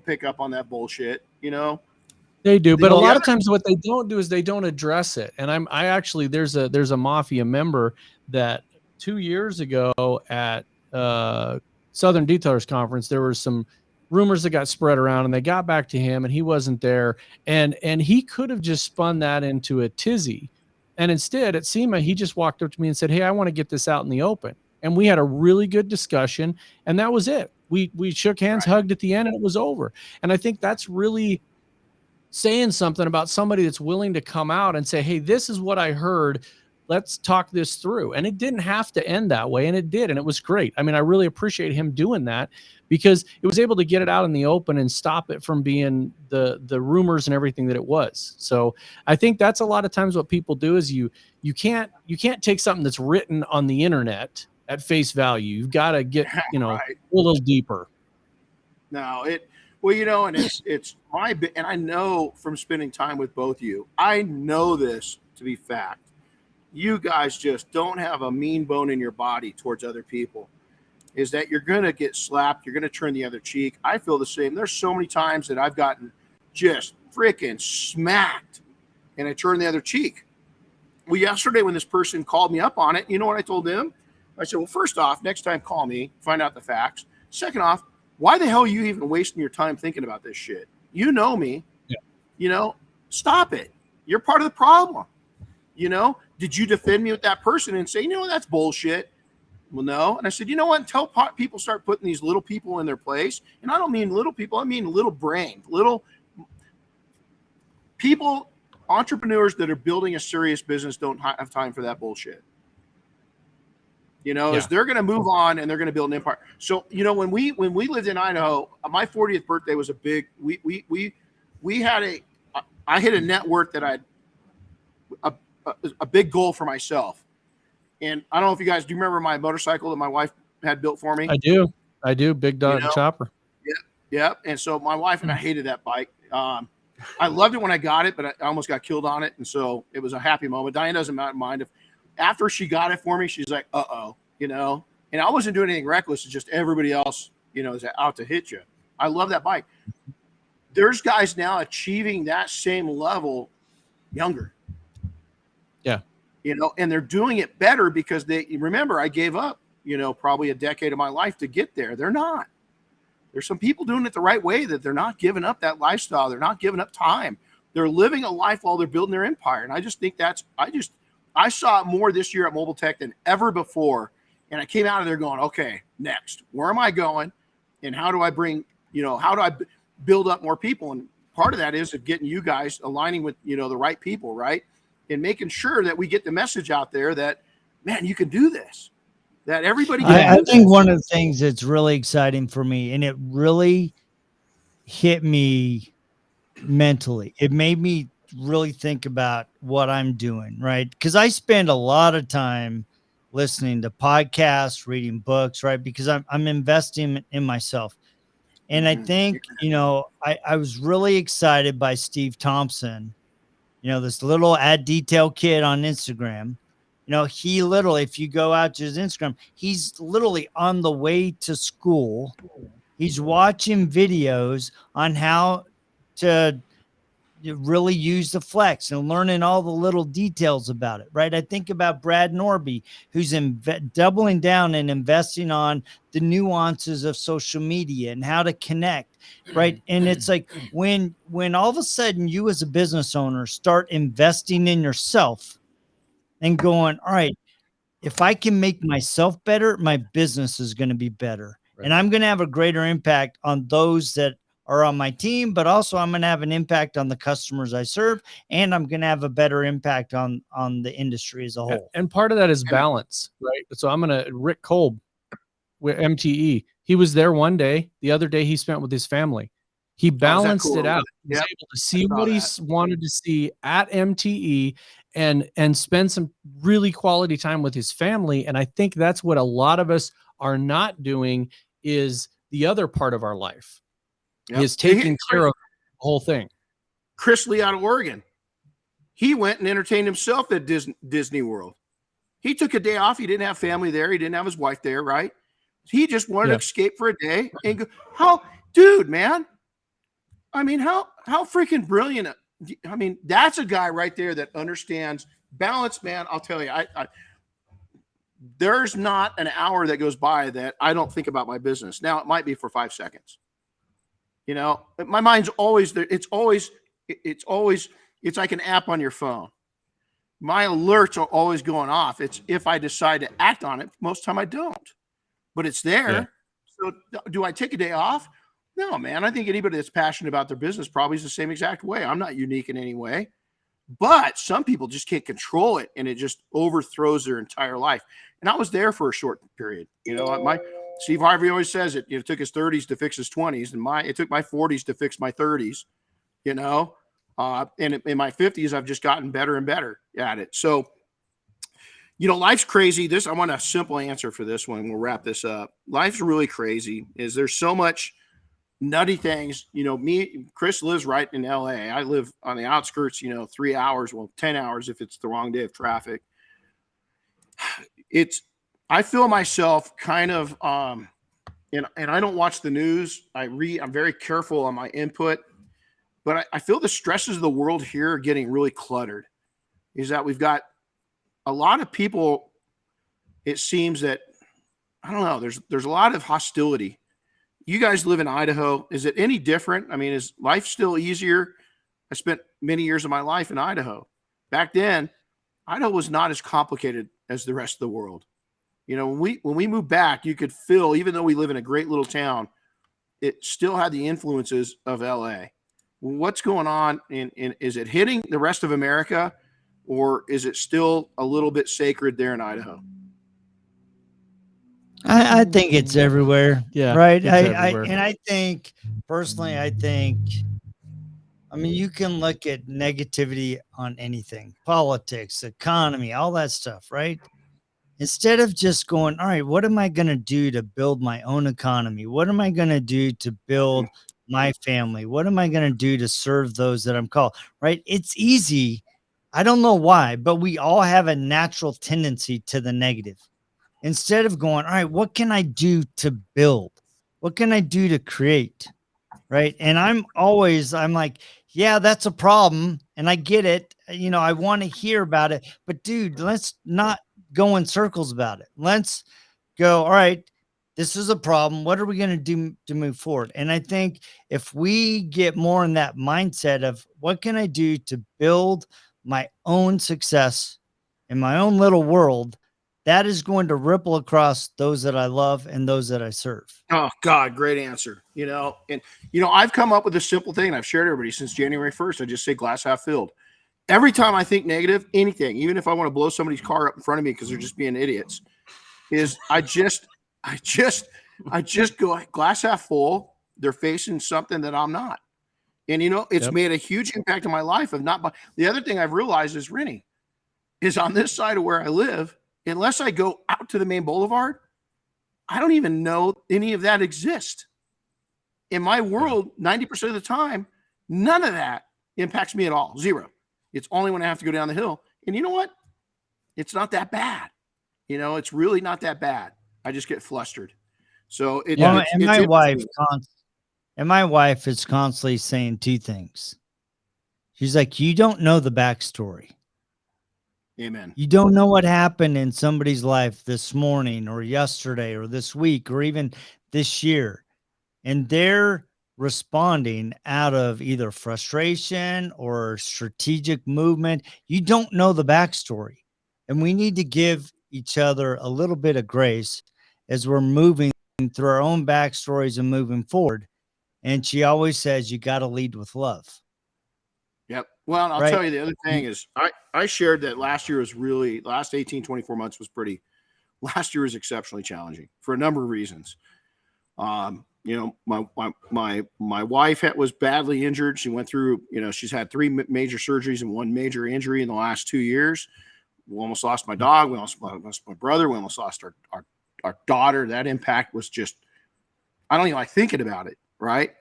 pick up on that bullshit, They do, but a lot of times what they don't do is they don't address it. And I actually, there's a Mafia member that 2 years ago at Southern Detailers Conference, there were some rumors that got spread around, and they got back to him and he wasn't there. And he could have just spun that into a tizzy. And instead at SEMA, he just walked up to me and said, "Hey, I want to get this out in the open." And we had a really good discussion, and that was it. We shook hands, hugged at the end, and it was over. And I think that's really saying something about somebody that's willing to come out and say, "Hey, this is what I heard. Let's talk this through." And it didn't have to end that way, and it did, and it was great. I mean, I really appreciate him doing that because it was able to get it out in the open and stop it from being the rumors and everything that it was. So I think that's a lot of times what people do is you can't take something that's written on the internet at face value. You've got to get, a little deeper. No, and it's and I know from spending time with both of you, I know this to be fact. You guys just don't have a mean bone in your body towards other people. Is that you're going to get slapped. You're going to turn the other cheek. I feel the same. There's so many times that I've gotten just freaking smacked and I turn the other cheek. Well, yesterday when this person called me up on it, you know what I told them? I said, well, first off, next time call me, find out the facts. Second off, why the hell are you even wasting your time thinking about this shit? You know me. Yeah. Stop it. You're part of the problem. Did you defend me with that person and say, that's bullshit? Well, no. And I said, you know what? Until people start putting these little people in their place, and I don't mean little people, I mean little brain, little people, entrepreneurs that are building a serious business don't have time for that bullshit. Is they're going to move on and they're going to build an empire. So, when we lived in Idaho, my 40th birthday was a big, I hit a net worth that I had a big goal for myself. And I don't know if you guys do remember my motorcycle that my wife had built for me. I do. Big dog chopper. Yeah. And so my wife and I hated that bike. I loved it when I got it, but I almost got killed on it. And so it was a happy moment. Diane doesn't mind if after she got it for me, she's like, and I wasn't doing anything reckless. It's just everybody else, is out to hit you. I love that bike. There's guys now achieving that same level younger. Yeah. And they're doing it better because remember, I gave up, probably a decade of my life to get there. They're not. There's some people doing it the right way that they're not giving up that lifestyle. They're not giving up time. They're living a life while they're building their empire. And I just think I saw it more this year at Mobile Tech than ever before. And I came out of there going, okay, next, where am I going? And how do I build up more people? And part of that is of getting you guys aligning with, the right people, right? And making sure that we get the message out there that, man, you can do this, that everybody can I think one of the things that's really exciting for me, and it really hit me mentally, it made me really think about what I'm doing, right? Because I spend a lot of time listening to podcasts, reading books, right? Because I'm investing in myself. And I think, I was really excited by Steve Thompson, this little ad detail kid on Instagram. He literally, if you go out to his Instagram, he's literally on the way to school. He's watching videos on how to really use the flex and learning all the little details about it, right? I think about Brad Norby, who's doubling down and investing on the nuances of social media and how to connect, right? And it's like when all of a sudden you as a business owner start investing in yourself and going, all right, if I can make myself better, my business is going to be better. Right. And I'm going to have a greater impact on those that are on my team, but also I'm going to have an impact on the customers I serve, and I'm going to have a better impact on the industry as a whole. And part of that is balance, right? So Rick Kolb with MTE, he was there one day, the other day he spent with his family. He balanced it out. He was able to see what he wanted to see at MTE and spend some really quality time with his family. And I think that's what a lot of us are not doing, is the other part of our life. Is taking care of the whole thing. Chris Lee out of Oregon, he went and entertained himself at Disney World. He took a day off. He didn't have family there. He didn't have his wife there, right? He just wanted to escape for a day and go. Dude, man. I mean, how freaking brilliant. I mean, that's a guy right there that understands balance, man. I'll tell you, there's not an hour that goes by that I don't think about my business. Now, it might be for 5 seconds. My mind's always there. It's like an app on your phone. my alerts are always going off. It's if I decide to act on it. Most of the time I don't, but it's there. Yeah. So do I take a day off? No, man. I think anybody that's passionate about their business probably is the same exact way. I'm not unique in any way, but some people just can't control it, and it just overthrows their entire life. And I was there for a short period. You know, my Steve Harvey always says it. It took his 30s to fix his 20s, and it took my 40s to fix my 30s. You know, and in my 50s, I've just gotten better and better at it. So, you know, life's crazy. I want a simple answer for this one. We'll wrap this up. Life's really crazy. There's so much nutty things. You know, Chris lives right in LA. I live on the outskirts, 3 hours, 10 hours if it's the wrong day of traffic. I feel myself kind of, and I don't watch the news. I'm very careful on my input, but I feel the stresses of the world here are getting really cluttered. Is that we've got a lot of people. It seems that, I don't know, there's a lot of hostility. You guys live in Idaho. Is it any different? I mean, is life still easier? I spent many years of my life in Idaho. Back then, Idaho was not as complicated as the rest of the world. You know, when we moved back, you could feel, even though we live in a great little town, it still had the influences of LA. What's going on? Is it hitting the rest of America, or is it still a little bit sacred there in Idaho? I think it's everywhere. Yeah. Right. Everywhere. I think personally, I mean, you can look at negativity on anything, politics, economy, all that stuff, right? Instead of just going, all right, what am I going to do to build my own economy? What am I going to do to build my family? What am I going to do to serve those that I'm called? Right? It's easy. I don't know why, but we all have a natural tendency to the negative. Instead of going, all right, what can I do to build? What can I do to create? Right. And I'm like, yeah, that's a problem. And I get it. You know, I want to hear about it. But dude, let's not go in circles about it. Let's go, all right, this is a problem. What are we going to do to move forward? And I think if we get more in that mindset of what can I do to build my own success in my own little world, that is going to ripple across those that I love and those that I serve. Oh God, great answer. I've come up with a simple thing, and I've shared everybody since January 1st. I just say glass half filled. Every time I think negative, anything, even if I want to blow somebody's car up in front of me because they're just being idiots, I just go glass half full. They're facing something that I'm not. And it's made a huge impact on my life of not. The other thing I've realized is, Renny, is on this side of where I live, unless I go out to the main boulevard, I don't even know any of that exists. In my world, 90% of the time, none of that impacts me at all. Zero. It's only when I have to go down the hill. And you know what? It's not that bad. It's really not that bad. I just get flustered. So my wife is constantly saying two things. She's like, you don't know the backstory. Amen. You don't know what happened in somebody's life this morning or yesterday or this week or even this year. And they're responding out of either frustration or strategic movement. You don't know the backstory. And we need to give each other a little bit of grace as we're moving through our own backstories and moving forward. And she always says, you got to lead with love. Yep. Well, and I'll tell you the other thing is I shared that last year was really, last 18, 24 months was last year was exceptionally challenging for a number of reasons. My wife was badly injured. She went through, she's had 3 major surgeries and 1 major injury in the last 2 years. We almost lost my dog. We almost lost my brother. We almost lost our daughter. That impact was just, I don't even like thinking about it. Right.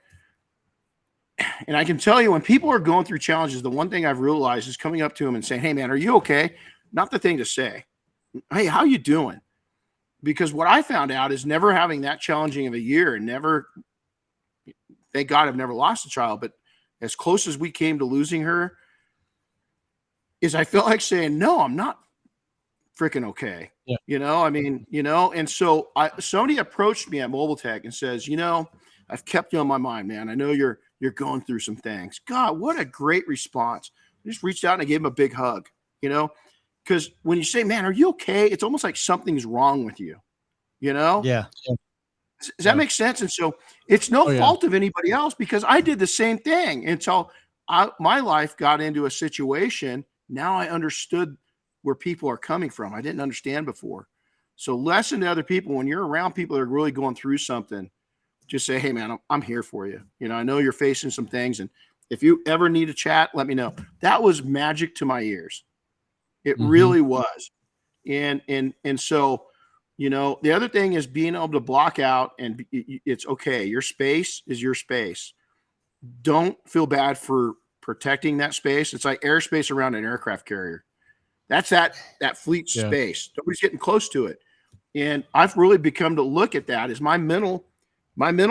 And I can tell you, when people are going through challenges, the one thing I've realized is coming up to them and saying, hey man, are you okay? Not the thing to say. Hey, how you doing? Because what I found out is never having that challenging of a year, and thank God I've never lost a child, but as close as we came to losing her, is I felt like saying, no, I'm not freaking okay. Yeah. And so somebody approached me at Mobile Tech and says, I've kept you on my mind, man. I know you're going through some things. God, what a great response. I just reached out and I gave him a big hug. because when you say, man, are you okay? It's almost like something's wrong with you, you know? Yeah. Does that make sense? And so it's no fault of anybody else, because I did the same thing until my life got into a situation. Now I understood where people are coming from. I didn't understand before. So listen to other people. When you're around people that are really going through something, just say, hey, man, I'm here for you. You know, I know you're facing some things. And if you ever need a chat, let me know. That was magic to my ears. It really was. And so, you know, the other thing is being able to block out, and it's okay. Your space is your space. Don't feel bad for protecting that space. It's like airspace around an aircraft carrier. That's that fleet space. Nobody's getting close to it. And I've really become to look at that as my mental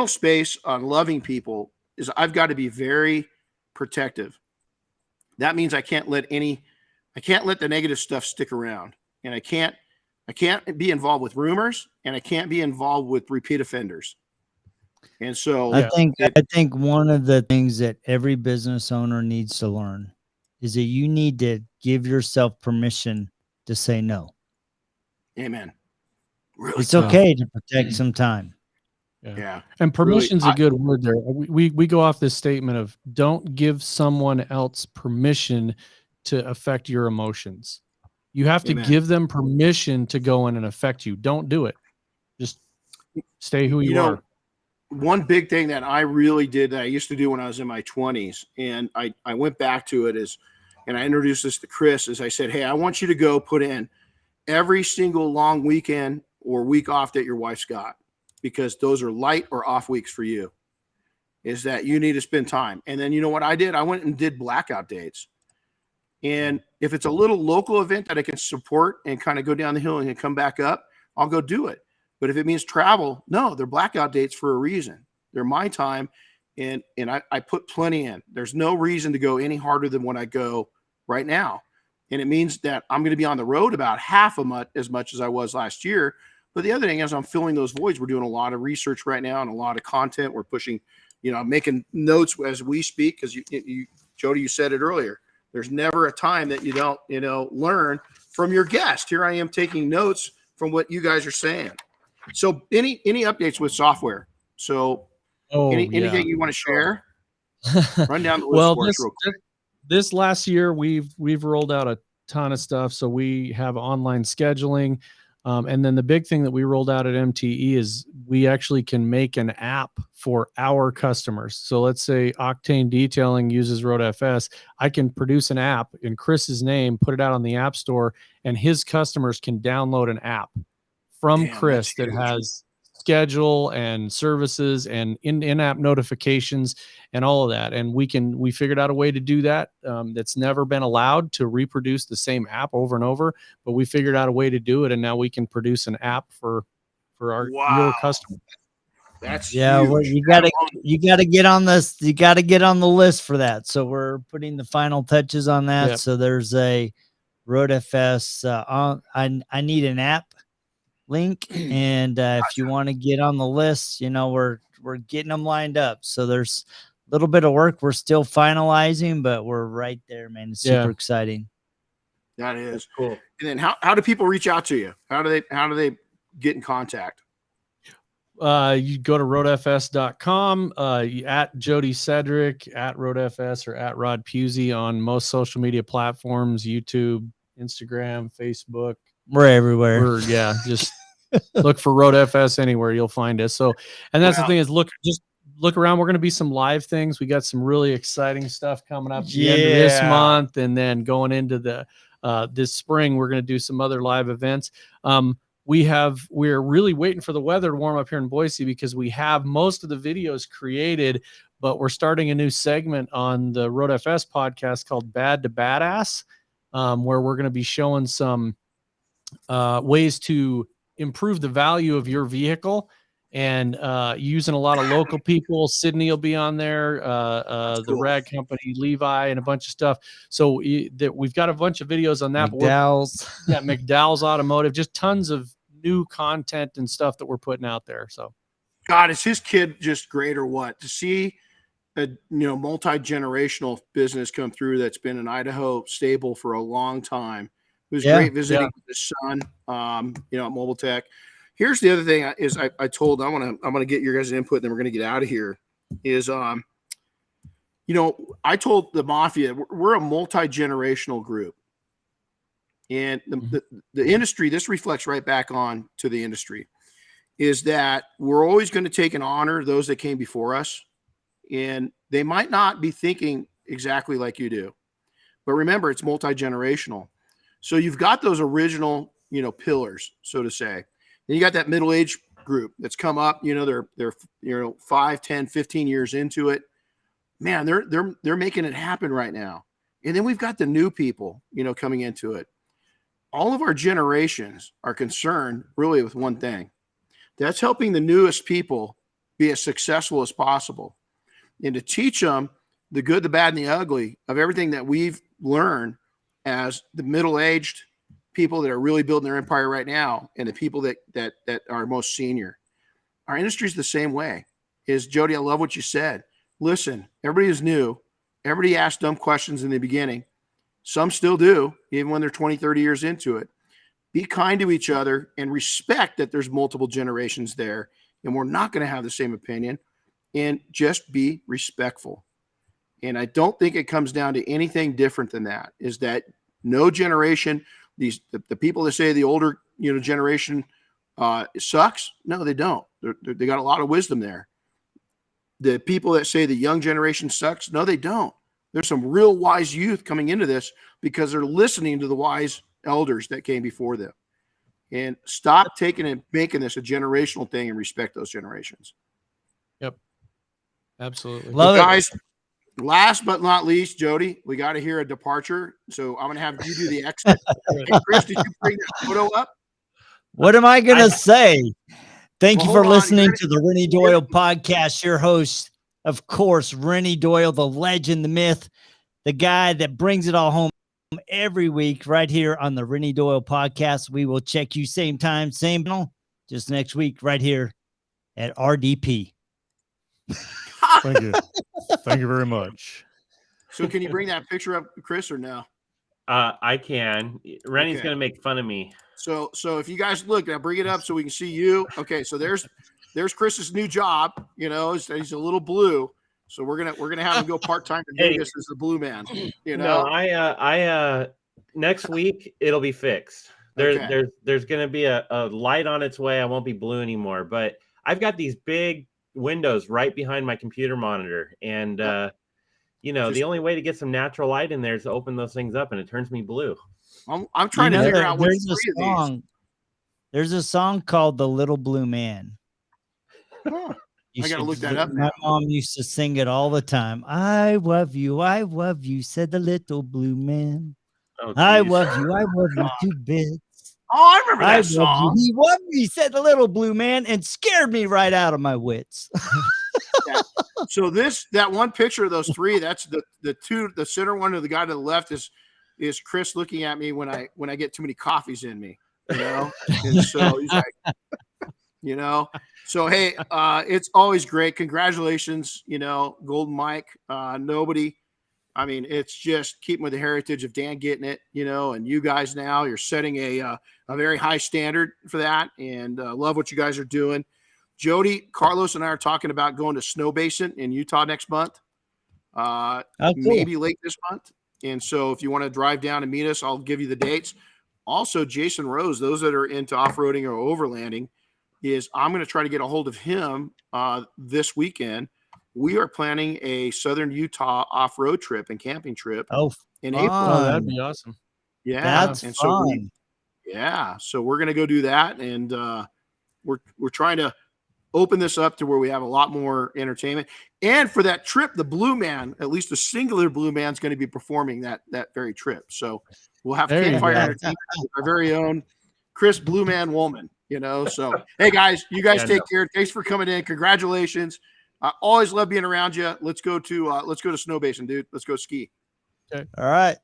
space on loving people is I've got to be very protective. That means I can't let the negative stuff stick around, and I can't be involved with rumors, and I can't be involved with repeat offenders. And so I think one of the things that every business owner needs to learn is that you need to give yourself permission to say no. Amen. Really it's okay to protect some time. Yeah. And permission's a good word there. We go off this statement of don't give someone else permission to affect your emotions. You have to give them permission to go in and affect you. Don't do it. Just stay who you are. One big thing that I really did that I used to do when I was in my 20s, and I went back to it and I introduced this to Chris, is I said, hey, I want you to go put in every single long weekend or week off that your wife's got, because those are light or off weeks for you, is that you need to spend time. And then you know what I did? I went and did blackout dates. And if it's a little local event that I can support and kind of go down the hill and come back up, I'll go do it. But if it means travel, no, they're blackout dates for a reason. They're my time. And I put plenty in. There's no reason to go any harder than what I go right now. And it means that I'm going to be on the road about half as much as I was last year. But the other thing is I'm filling those voids. We're doing a lot of research right now and a lot of content. We're pushing, making notes as we speak, because Jody, you said it earlier. There's never a time that you don't, learn from your guest. Here I am taking notes from what you guys are saying. So any updates with software? So anything you want to share? Run down the list for us real quick. This last year, we've rolled out a ton of stuff. So we have online scheduling. And then the big thing that we rolled out at MTE is we actually can make an app for our customers. So let's say Octane Detailing uses RoadFS. I can produce an app in Chris's name, put it out on the App Store, and his customers can download an app from Chris that has schedule and services and in-app notifications and all of that. And we figured out a way to do that. That's never been allowed, to reproduce the same app over and over, but we figured out a way to do it. And now we can produce an app for your customers. That's huge. Well, you gotta get on this. You gotta get on the list for that. So we're putting the final touches on that. Yep. So there's a RoadFS. I need an app link, and if you want to get on the list, we're getting them lined up. So there's a little bit of work we're still finalizing, but we're right there, man. It's super exciting. That is. That's cool. And then how do people reach out to you? How do they get in contact? You go to roadfs.com, at Jody Sedrick, at RoadFS, or at Rod Puzey on most social media platforms, YouTube, Instagram, Facebook. We're everywhere. Just look for RoadFS anywhere, you'll find us. So, and that's the thing is, just look around. We're going to be some live things. We got some really exciting stuff coming up at the end of this month, and then going into the this spring, we're going to do some other live events. We're really waiting for the weather to warm up here in Boise, because we have most of the videos created, but we're starting a new segment on the RoadFS podcast called Bad to Badass, where we're going to be showing some ways to improve the value of your vehicle, and using a lot of local people. Sydney will be on there, the Rag Company, Levi, and a bunch of stuff. So we've got a bunch of videos on that. McDowell's Automotive, just tons of new content and stuff that we're putting out there. So, God, is his kid just great or what? To see a multi-generational business come through that's been an Idaho staple for a long time. It was great visiting with his son, at Mobile Tech. Here's the other thing is I told I'm gonna get your guys' input, and then we're gonna get out of here. Is I told the Mafia we're a multi-generational group, and the industry. This reflects right back on to the industry, is that we're always going to take and honor those that came before us, and they might not be thinking exactly like you do, but remember it's multi-generational. So you've got those original, pillars, so to say. Then you got that middle-aged group that's come up, they're 5, 10, 15 years into it. Man, they're making it happen right now. And then we've got the new people, coming into it. All of our generations are concerned really with one thing. That's helping the newest people be as successful as possible, and to teach them the good, the bad, and the ugly of everything that we've learned as the middle-aged people that are really building their empire right now, and the people that are most senior. Our industry is the same way. Jody, I love what you said. Listen, everybody is new. Everybody asks dumb questions in the beginning. Some still do, even when they're 20, 30 years into it. Be kind to each other and respect that there's multiple generations there, and we're not going to have the same opinion, and just be respectful. And I don't think it comes down to anything different than that, is that no generation, the people that say the older generation sucks, no, they don't. They got a lot of wisdom there. The people that say the young generation sucks, no, they don't. There's some real wise youth coming into this because they're listening to the wise elders that came before them. And stop taking and making this a generational thing and respect those generations. Yep. Absolutely. Love it. Guys, last but not least, Jody, we got to hear a departure. So I'm going to have you do the exit. Hey, Chris, did you bring that photo up? What am I going to say? Thank you for listening to the Renny Doyle podcast. Your host, of course, Renny Doyle, the legend, the myth, the guy that brings it all home every week right here on the Renny Doyle podcast. We will check you same time, same channel, just next week right here at RDP. Thank you. Thank you very much. So can you bring that picture up, Chris, or no? I can. Rennie's going to make fun of me. So if you guys look, I'll bring it up so we can see you. Okay, so there's Chris's new job. He's a little blue. So we're gonna have him go part-time in Vegas as the blue man. No, I next week it'll be fixed. There's gonna be a light on its way. I won't be blue anymore. But I've got these big windows right behind my computer monitor, and the only way to get some natural light in there is to open those things up, and it turns me blue. I'm trying to figure out what's There's a song called "The Little Blue Man." Huh. I gotta look that up now. My mom used to sing it all the time. I love you, said the little blue man. Oh, I love you to bits. Oh, I remember that song. He loved me, said the little blue man, and scared me right out of my wits. Yeah. So that one picture of those three, that's the center one of the guy to the left is Chris looking at me when I get too many coffees in me, and so he's like, so hey, it's always great. Congratulations, Golden Mike. It's just keeping with the heritage of Dan getting it, and you guys now you're setting a very high standard for that, and love what you guys are doing. Jody, Carlos, and I are talking about going to Snow Basin in Utah next month, maybe late this month. And so if you want to drive down and meet us, I'll give you the dates. Also, Jason Rose, those that are into off-roading or overlanding, I'm going to try to get a hold of him this weekend. We are planning a Southern Utah off-road trip and camping trip in April. Oh, that'd be awesome. Yeah. That's and fun. So we're going to go do that. And we're trying to open this up to where we have a lot more entertainment. And for that trip, the Blue Man, at least a singular Blue Man, is going to be performing that very trip. So we'll have campfire entertainment with our very own Chris Blue Man Woolman, So, hey, guys, you guys take care. Thanks for coming in. Congratulations. I always love being around you. Let's go to Snow Basin, dude. Let's go ski. Okay. All right.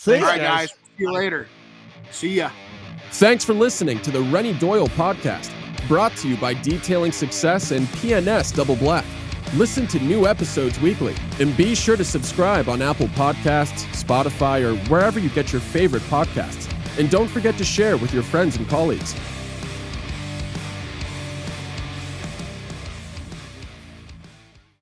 All right, guys. See you later. See ya. Thanks for listening to the Renny Doyle podcast, brought to you by Detailing Success and PNS Double Black. Listen to new episodes weekly, and be sure to subscribe on Apple Podcasts, Spotify, or wherever you get your favorite podcasts. And don't forget to share with your friends and colleagues.